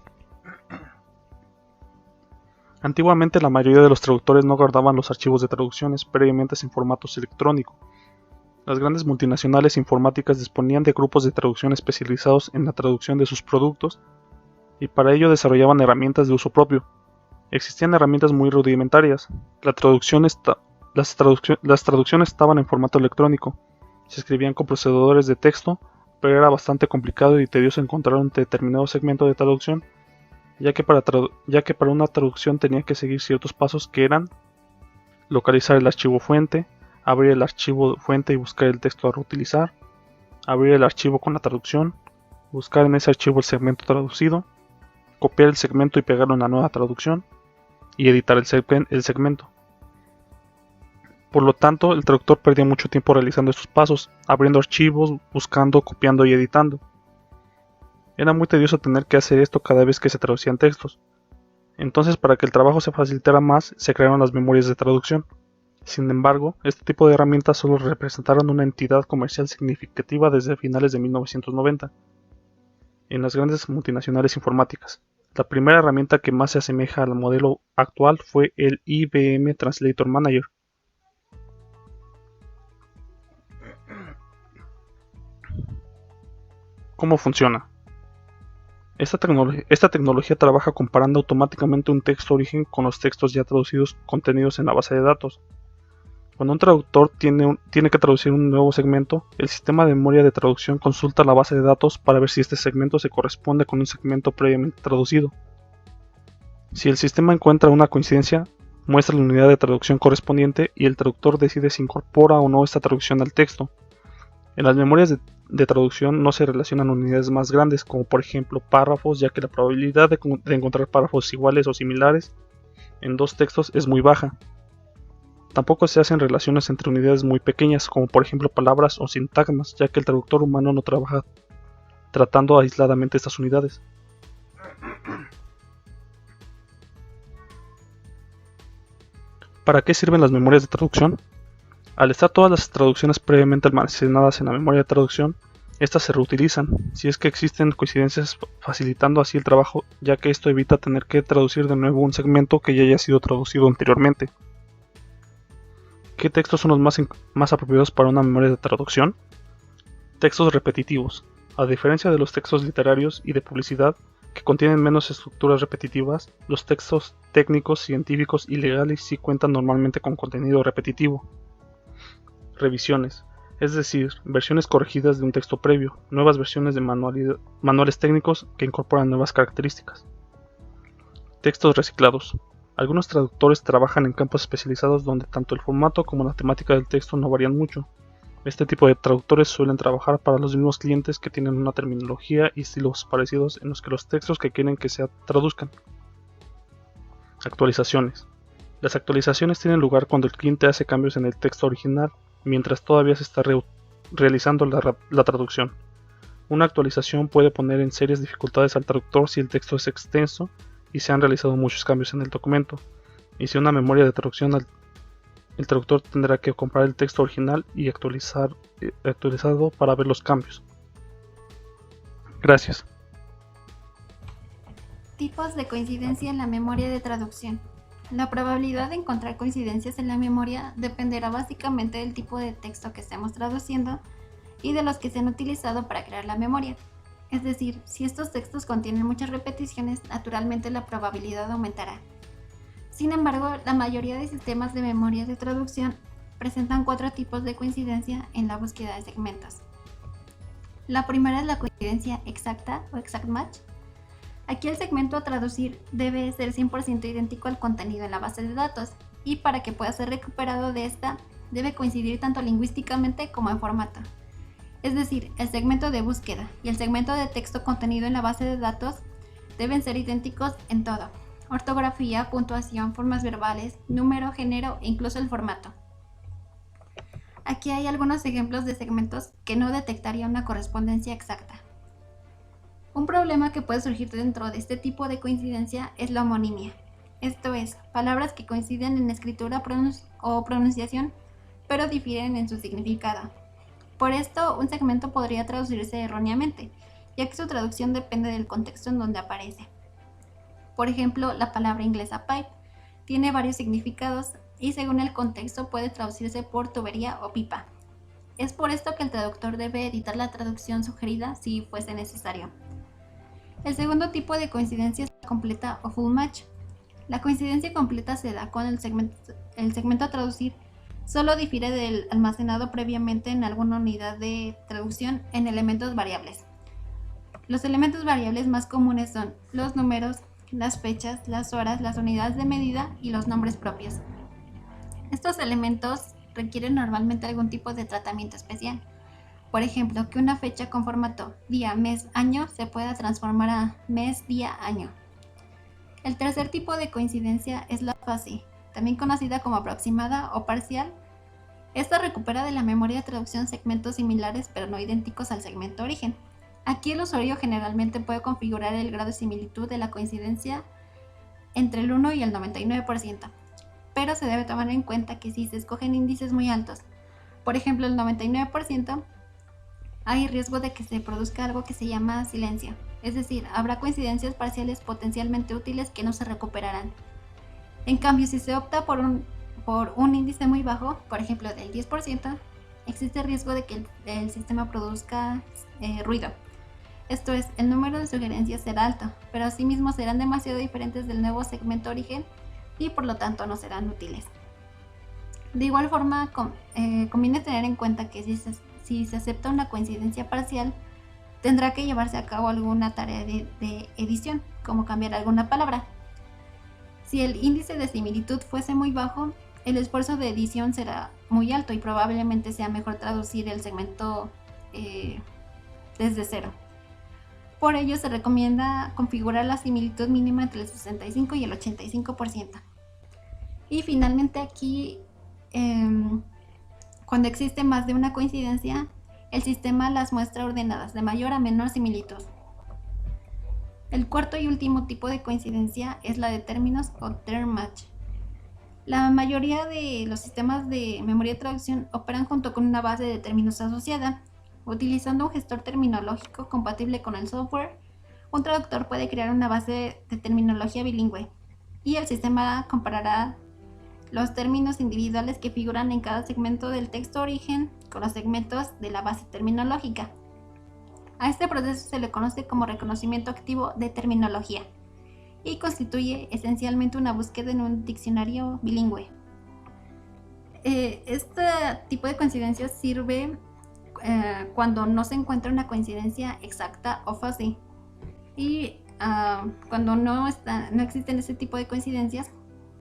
Antiguamente la mayoría de los traductores no guardaban los archivos de traducciones previamente en formatos electrónicos. Las grandes multinacionales informáticas disponían de grupos de traducción especializados en la traducción de sus productos y para ello desarrollaban herramientas de uso propio. Existían herramientas muy rudimentarias. Las traducciones estaban en formato electrónico. Se escribían con procesadores de texto, pero era bastante complicado y tedioso encontrar un determinado segmento de traducción, ya que para una traducción tenía que seguir ciertos pasos que eran localizar el archivo fuente, abrir el archivo fuente y buscar el texto a reutilizar, abrir el archivo con la traducción, buscar en ese archivo el segmento traducido, copiar el segmento y pegarlo en la nueva traducción, y editar el segmento. Por lo tanto, el traductor perdía mucho tiempo realizando estos pasos, abriendo archivos, buscando, copiando y editando. Era muy tedioso tener que hacer esto cada vez que se traducían textos. Entonces, para que el trabajo se facilitara más, se crearon las memorias de traducción. Sin embargo, este tipo de herramientas solo representaron una entidad comercial significativa desde finales de 1990 en las grandes multinacionales informáticas. La primera herramienta que más se asemeja al modelo actual fue el IBM Translator Manager. ¿Cómo funciona? Esta tecnología trabaja comparando automáticamente un texto origen con los textos ya traducidos contenidos en la base de datos. Cuando un traductor tiene que traducir un nuevo segmento, el sistema de memoria de traducción consulta la base de datos para ver si este segmento se corresponde con un segmento previamente traducido. Si el sistema encuentra una coincidencia, muestra la unidad de traducción correspondiente y el traductor decide si incorpora o no esta traducción al texto. En las memorias de traducción no se relacionan unidades más grandes, como por ejemplo párrafos, ya que la probabilidad de encontrar párrafos iguales o similares en dos textos es muy baja. Tampoco se hacen relaciones entre unidades muy pequeñas, como por ejemplo palabras o sintagmas, ya que el traductor humano no trabaja tratando aisladamente estas unidades. ¿Para qué sirven las memorias de traducción? Al estar todas las traducciones previamente almacenadas en la memoria de traducción, estas se reutilizan, si es que existen coincidencias, facilitando así el trabajo, ya que esto evita tener que traducir de nuevo un segmento que ya haya sido traducido anteriormente. ¿Qué textos son los más apropiados para una memoria de traducción? Textos repetitivos. A diferencia de los textos literarios y de publicidad, que contienen menos estructuras repetitivas, los textos técnicos, científicos y legales sí cuentan normalmente con contenido repetitivo. Revisiones, es decir, versiones corregidas de un texto previo, nuevas versiones de manuales técnicos que incorporan nuevas características. Textos reciclados. Algunos traductores trabajan en campos especializados donde tanto el formato como la temática del texto no varían mucho. Este tipo de traductores suelen trabajar para los mismos clientes que tienen una terminología y estilos parecidos en los que los textos que quieren que se traduzcan. Actualizaciones. Las actualizaciones tienen lugar cuando el cliente hace cambios en el texto original, mientras todavía se está realizando la traducción. Una actualización puede poner en serias dificultades al traductor si el texto es extenso y se han realizado muchos cambios en el documento, y si una memoria de traducción el traductor tendrá que comprar el texto original y actualizado para ver los cambios. Gracias. Tipos de coincidencia en la memoria de traducción. La probabilidad de encontrar coincidencias en la memoria dependerá básicamente del tipo de texto que estemos traduciendo y de los que se han utilizado para crear la memoria. Es decir, si estos textos contienen muchas repeticiones, naturalmente la probabilidad aumentará. Sin embargo, la mayoría de sistemas de memoria de traducción presentan 4 tipos de coincidencia en la búsqueda de segmentos. La primera es la coincidencia exacta o exact match. Aquí el segmento a traducir debe ser 100% idéntico al contenido en la base de datos y para que pueda ser recuperado de esta, debe coincidir tanto lingüísticamente como en formato. Es decir, el segmento de búsqueda y el segmento de texto contenido en la base de datos deben ser idénticos en todo: ortografía, puntuación, formas verbales, número, género e incluso el formato. Aquí hay algunos ejemplos de segmentos que no detectarían una correspondencia exacta. Un problema que puede surgir dentro de este tipo de coincidencia es la homonimia. Esto es, palabras que coinciden en escritura o pronunciación, pero difieren en su significado. Por esto, un segmento podría traducirse erróneamente, ya que su traducción depende del contexto en donde aparece. Por ejemplo, la palabra inglesa pipe tiene varios significados y según el contexto puede traducirse por tubería o pipa. Es por esto que el traductor debe editar la traducción sugerida si fuese necesario. El segundo tipo de coincidencia es la completa o full match. La coincidencia completa se da cuando el segmento a traducir solo difiere del almacenado previamente en alguna unidad de traducción en elementos variables. Los elementos variables más comunes son los números, las fechas, las horas, las unidades de medida y los nombres propios. Estos elementos requieren normalmente algún tipo de tratamiento especial. Por ejemplo, que una fecha con formato día, mes, año se pueda transformar a mes, día, año. El tercer tipo de coincidencia es la fuzzy, también conocida como aproximada o parcial. Esta recupera de la memoria de traducción segmentos similares pero no idénticos al segmento origen. Aquí el usuario generalmente puede configurar el grado de similitud de la coincidencia entre el 1 y el 99%, pero se debe tomar en cuenta que si se escogen índices muy altos, por ejemplo el 99%, hay riesgo de que se produzca algo que se llama silencio, es decir, habrá coincidencias parciales potencialmente útiles que no se recuperarán. En cambio, si se opta por un índice muy bajo, por ejemplo del 10%, existe riesgo de que el sistema produzca ruido. Esto es, el número de sugerencias será alto, pero asimismo serán demasiado diferentes del nuevo segmento origen y por lo tanto no serán útiles. De igual forma, conviene tener en cuenta que si se acepta una coincidencia parcial, tendrá que llevarse a cabo alguna tarea de edición, como cambiar alguna palabra. Si el índice de similitud fuese muy bajo, el esfuerzo de edición será muy alto y probablemente sea mejor traducir el segmento desde cero. Por ello se recomienda configurar la similitud mínima entre el 65 y el 85%. Y finalmente aquí, cuando existe más de una coincidencia, el sistema las muestra ordenadas de mayor a menor similitud. El cuarto y último tipo de coincidencia es la de términos o term match. La mayoría de los sistemas de memoria de traducción operan junto con una base de términos asociada. Utilizando un gestor terminológico compatible con el software, un traductor puede crear una base de terminología bilingüe y el sistema comparará los términos individuales que figuran en cada segmento del texto origen con los segmentos de la base terminológica. A este proceso se le conoce como reconocimiento activo de terminología y constituye esencialmente una búsqueda en un diccionario bilingüe. Este tipo de coincidencia sirve cuando no se encuentra una coincidencia exacta o fuzzy. Y cuando no existen ese tipo de coincidencias,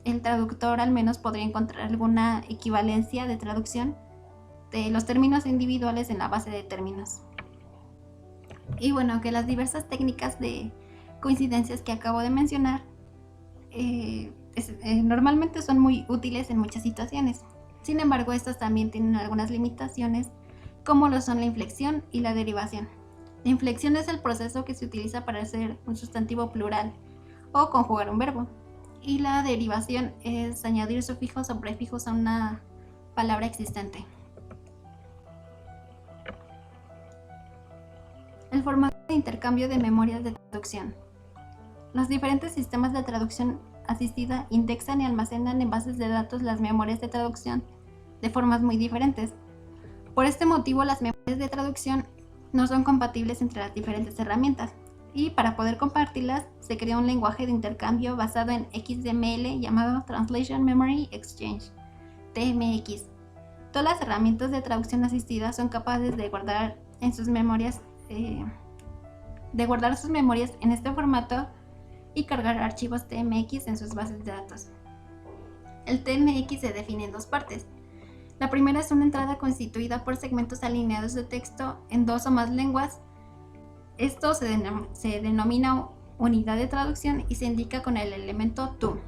el traductor al menos podría encontrar alguna equivalencia de traducción de los términos individuales en la base de términos. Y bueno, que las diversas técnicas de coincidencias que acabo de mencionar normalmente son muy útiles en muchas situaciones. Sin embargo, estas también tienen algunas limitaciones, como lo son la inflexión y la derivación. La inflexión es el proceso que se utiliza para hacer un sustantivo plural o conjugar un verbo. Y la derivación es añadir sufijos o prefijos a una palabra existente. El formato de intercambio de memorias de traducción. Los diferentes sistemas de traducción asistida indexan y almacenan en bases de datos las memorias de traducción de formas muy diferentes. Por este motivo, las memorias de traducción no son compatibles entre las diferentes herramientas, y para poder compartirlas se creó un lenguaje de intercambio basado en XML llamado Translation Memory Exchange, TMX. Todas las herramientas de traducción asistida son capaces de guardar sus memorias en este formato y cargar archivos TMX en sus bases de datos. El TMX se define en dos partes. La primera es una entrada constituida por segmentos alineados de texto en dos o más lenguas. Esto se denomina unidad de traducción y se indica con el elemento to.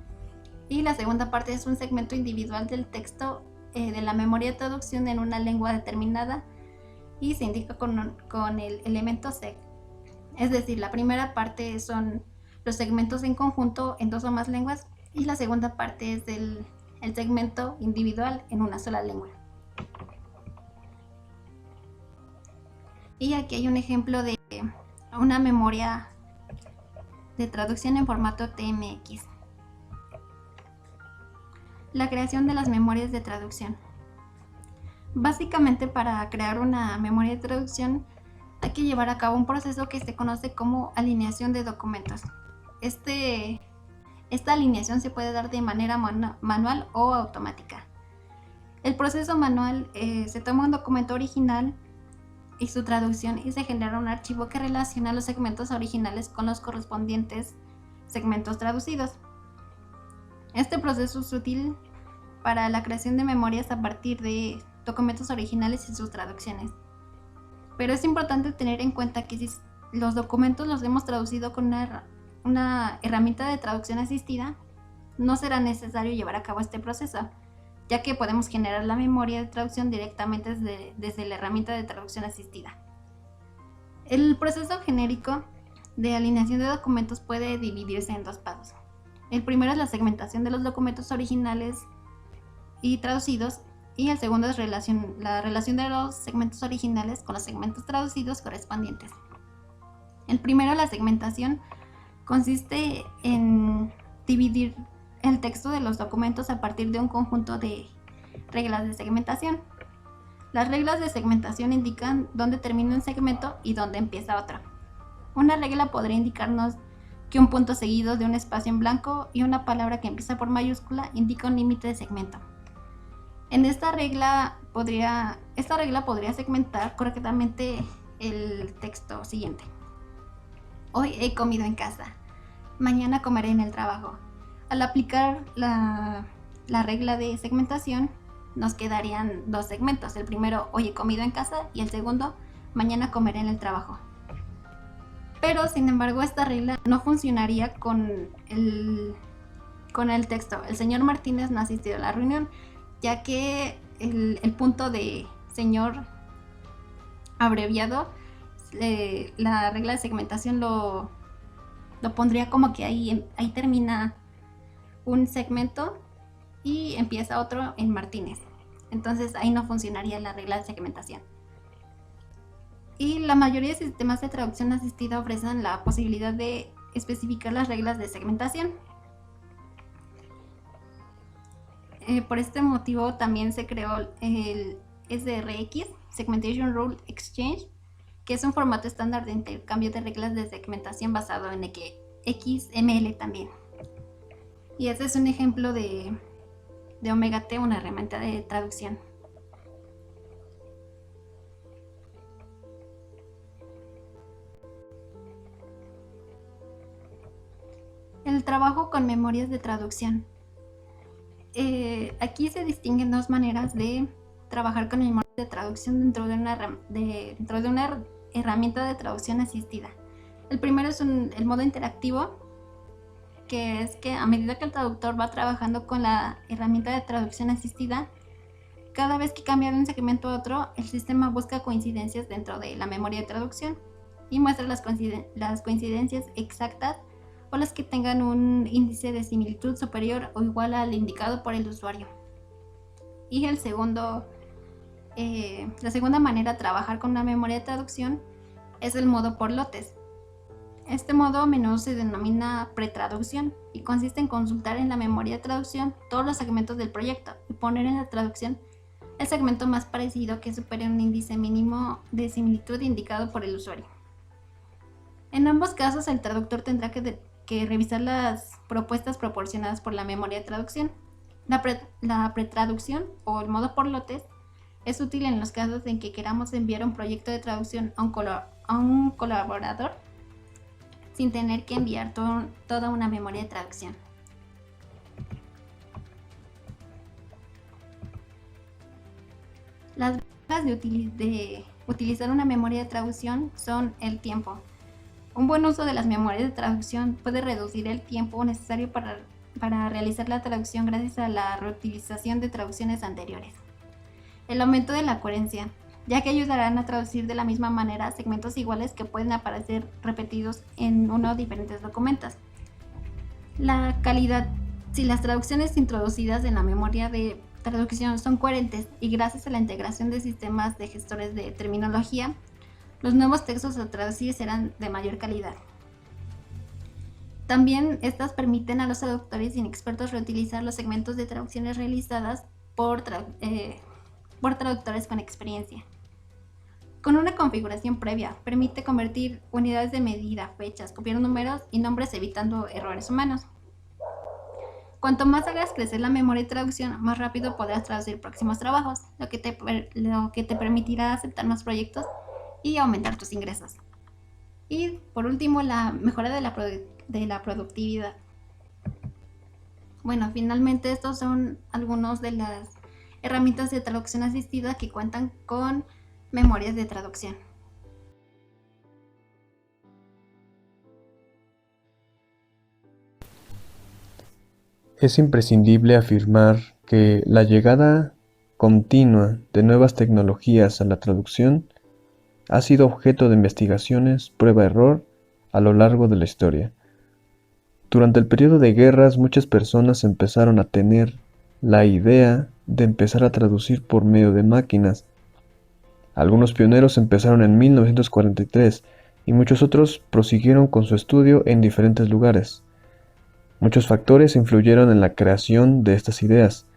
Y la segunda parte es un segmento individual del texto de la memoria de traducción en una lengua determinada y se indica con el elemento seg. Es decir, la primera parte son los segmentos en conjunto en 2 o más lenguas y la segunda parte es el segmento individual en una sola lengua. Y aquí hay un ejemplo de una memoria de traducción en formato TMX. La creación de las memorias de traducción. Básicamente, para crear una memoria de traducción hay que llevar a cabo un proceso que se conoce como alineación de documentos. Esta alineación se puede dar de manera manual o automática. El proceso manual se toma un documento original y su traducción y se genera un archivo que relaciona los segmentos originales con los correspondientes segmentos traducidos. Este proceso es útil para la creación de memorias a partir de documentos originales y sus traducciones. Pero es importante tener en cuenta que si los documentos los hemos traducido con una herramienta de traducción asistida, no será necesario llevar a cabo este proceso, ya que podemos generar la memoria de traducción directamente desde la herramienta de traducción asistida. El proceso genérico de alineación de documentos puede dividirse en 2 pasos. El primero es la segmentación de los documentos originales y traducidos, y el segundo es la relación de los segmentos originales con los segmentos traducidos correspondientes. El primero, la segmentación, consiste en dividir el texto de los documentos a partir de un conjunto de reglas de segmentación. Las reglas de segmentación indican dónde termina un segmento y dónde empieza otro. Una regla podría indicarnos que un punto seguido de un espacio en blanco y una palabra que empieza por mayúscula indica un límite de segmento. Esta regla podría segmentar correctamente el texto siguiente. Hoy he comido en casa. Mañana comeré en el trabajo. Al aplicar la regla de segmentación, nos quedarían 2 segmentos. El primero, hoy he comido en casa, y el segundo, mañana comeré en el trabajo. Pero, sin embargo, esta regla no funcionaría con el texto. El señor Martínez no ha asistido a la reunión, ya que el punto de señor abreviado, la regla de segmentación lo pondría como que ahí termina un segmento y empieza otro en Martínez. Entonces ahí no funcionaría la regla de segmentación. Y la mayoría de sistemas de traducción asistida ofrecen la posibilidad de especificar las reglas de segmentación. Por este motivo también se creó el SRX, Segmentation Rule Exchange, que es un formato estándar de intercambio de reglas de segmentación basado en XML también. Y este es un ejemplo de Omega T, una herramienta de traducción. El trabajo con memorias de traducción. Aquí se distinguen 2 maneras de trabajar con memorias de traducción dentro de una herramienta de traducción asistida. El primero es el modo interactivo, que es que a medida que el traductor va trabajando con la herramienta de traducción asistida, cada vez que cambia de un segmento a otro, el sistema busca coincidencias dentro de la memoria de traducción y muestra las coincidencias exactas o las que tengan un índice de similitud superior o igual al indicado por el usuario. Y la segunda manera de trabajar con una memoria de traducción es el modo por lotes. Este modo a menudo se denomina pretraducción y consiste en consultar en la memoria de traducción todos los segmentos del proyecto y poner en la traducción el segmento más parecido que supere un índice mínimo de similitud indicado por el usuario. En ambos casos, el traductor tendrá que revisar las propuestas proporcionadas por la memoria de traducción. La pretraducción o el modo por lotes es útil en los casos en que queramos enviar un proyecto de traducción a un colaborador sin tener que enviar toda una memoria de traducción. Las ventajas de utilizar una memoria de traducción son el tiempo. Un buen uso de las memorias de traducción puede reducir el tiempo necesario para realizar la traducción gracias a la reutilización de traducciones anteriores. El aumento de la coherencia. ya que ayudarán a traducir de la misma manera segmentos iguales que pueden aparecer repetidos en uno o diferentes documentos. La calidad. Si las traducciones introducidas en la memoria de traducción son coherentes y gracias a la integración de sistemas de gestores de terminología, los nuevos textos a traducir serán de mayor calidad. También estas permiten a los traductores y inexpertos reutilizar los segmentos de traducciones realizadas por traductores con experiencia. Con una configuración previa, permite convertir unidades de medida, fechas, copiar números y nombres evitando errores humanos. Cuanto más hagas crecer la memoria de traducción, más rápido podrás traducir próximos trabajos, lo que te permitirá aceptar más proyectos y aumentar tus ingresos. Y por último, la mejora de la productividad. Bueno, finalmente estos son algunos de las herramientas de traducción asistida que cuentan con memorias de traducción. Es imprescindible afirmar que la llegada continua de nuevas tecnologías a la traducción ha sido objeto de investigaciones, prueba-error, a lo largo de la historia. Durante el periodo de guerras, muchas personas empezaron a tener la idea de empezar a traducir por medio de máquinas. Algunos pioneros empezaron en 1943 y muchos otros prosiguieron con su estudio en diferentes lugares. Muchos factores influyeron en la creación de estas ideas,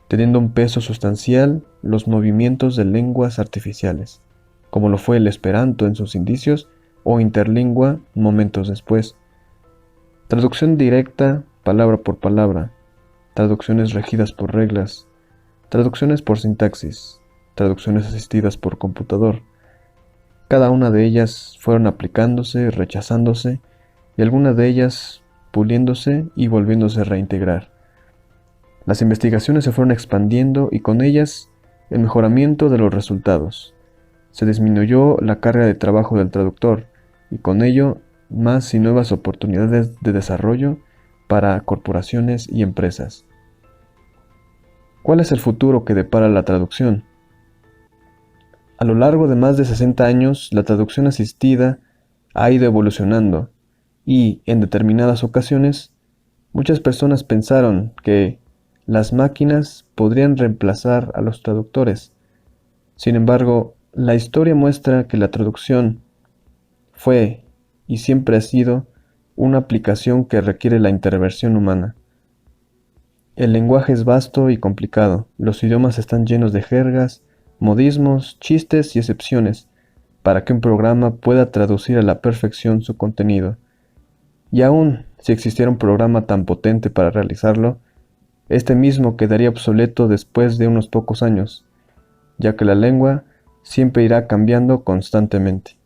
teniendo un peso sustancial los movimientos de lenguas artificiales, como lo fue el Esperanto en sus indicios o Interlingua momentos después. Traducción directa, palabra por palabra, traducciones regidas por reglas, traducciones por sintaxis, traducciones asistidas por computador. Cada una de ellas fueron aplicándose, rechazándose, y algunas de ellas puliéndose y volviéndose a reintegrar. Las investigaciones se fueron expandiendo y con ellas el mejoramiento de los resultados. Se disminuyó la carga de trabajo del traductor y con ello más y nuevas oportunidades de desarrollo para corporaciones y empresas. ¿Cuál es el futuro que depara la traducción? A lo largo de más de 60 años, la traducción asistida ha ido evolucionando y, en determinadas ocasiones, muchas personas pensaron que las máquinas podrían reemplazar a los traductores. Sin embargo, la historia muestra que la traducción fue y siempre ha sido una aplicación que requiere la intervención humana. El lenguaje es vasto y complicado. Los idiomas están llenos de jergas, modismos, chistes y excepciones para que un programa pueda traducir a la perfección su contenido. Y aún si existiera un programa tan potente para realizarlo, este mismo quedaría obsoleto después de unos pocos años, ya que la lengua siempre irá cambiando constantemente.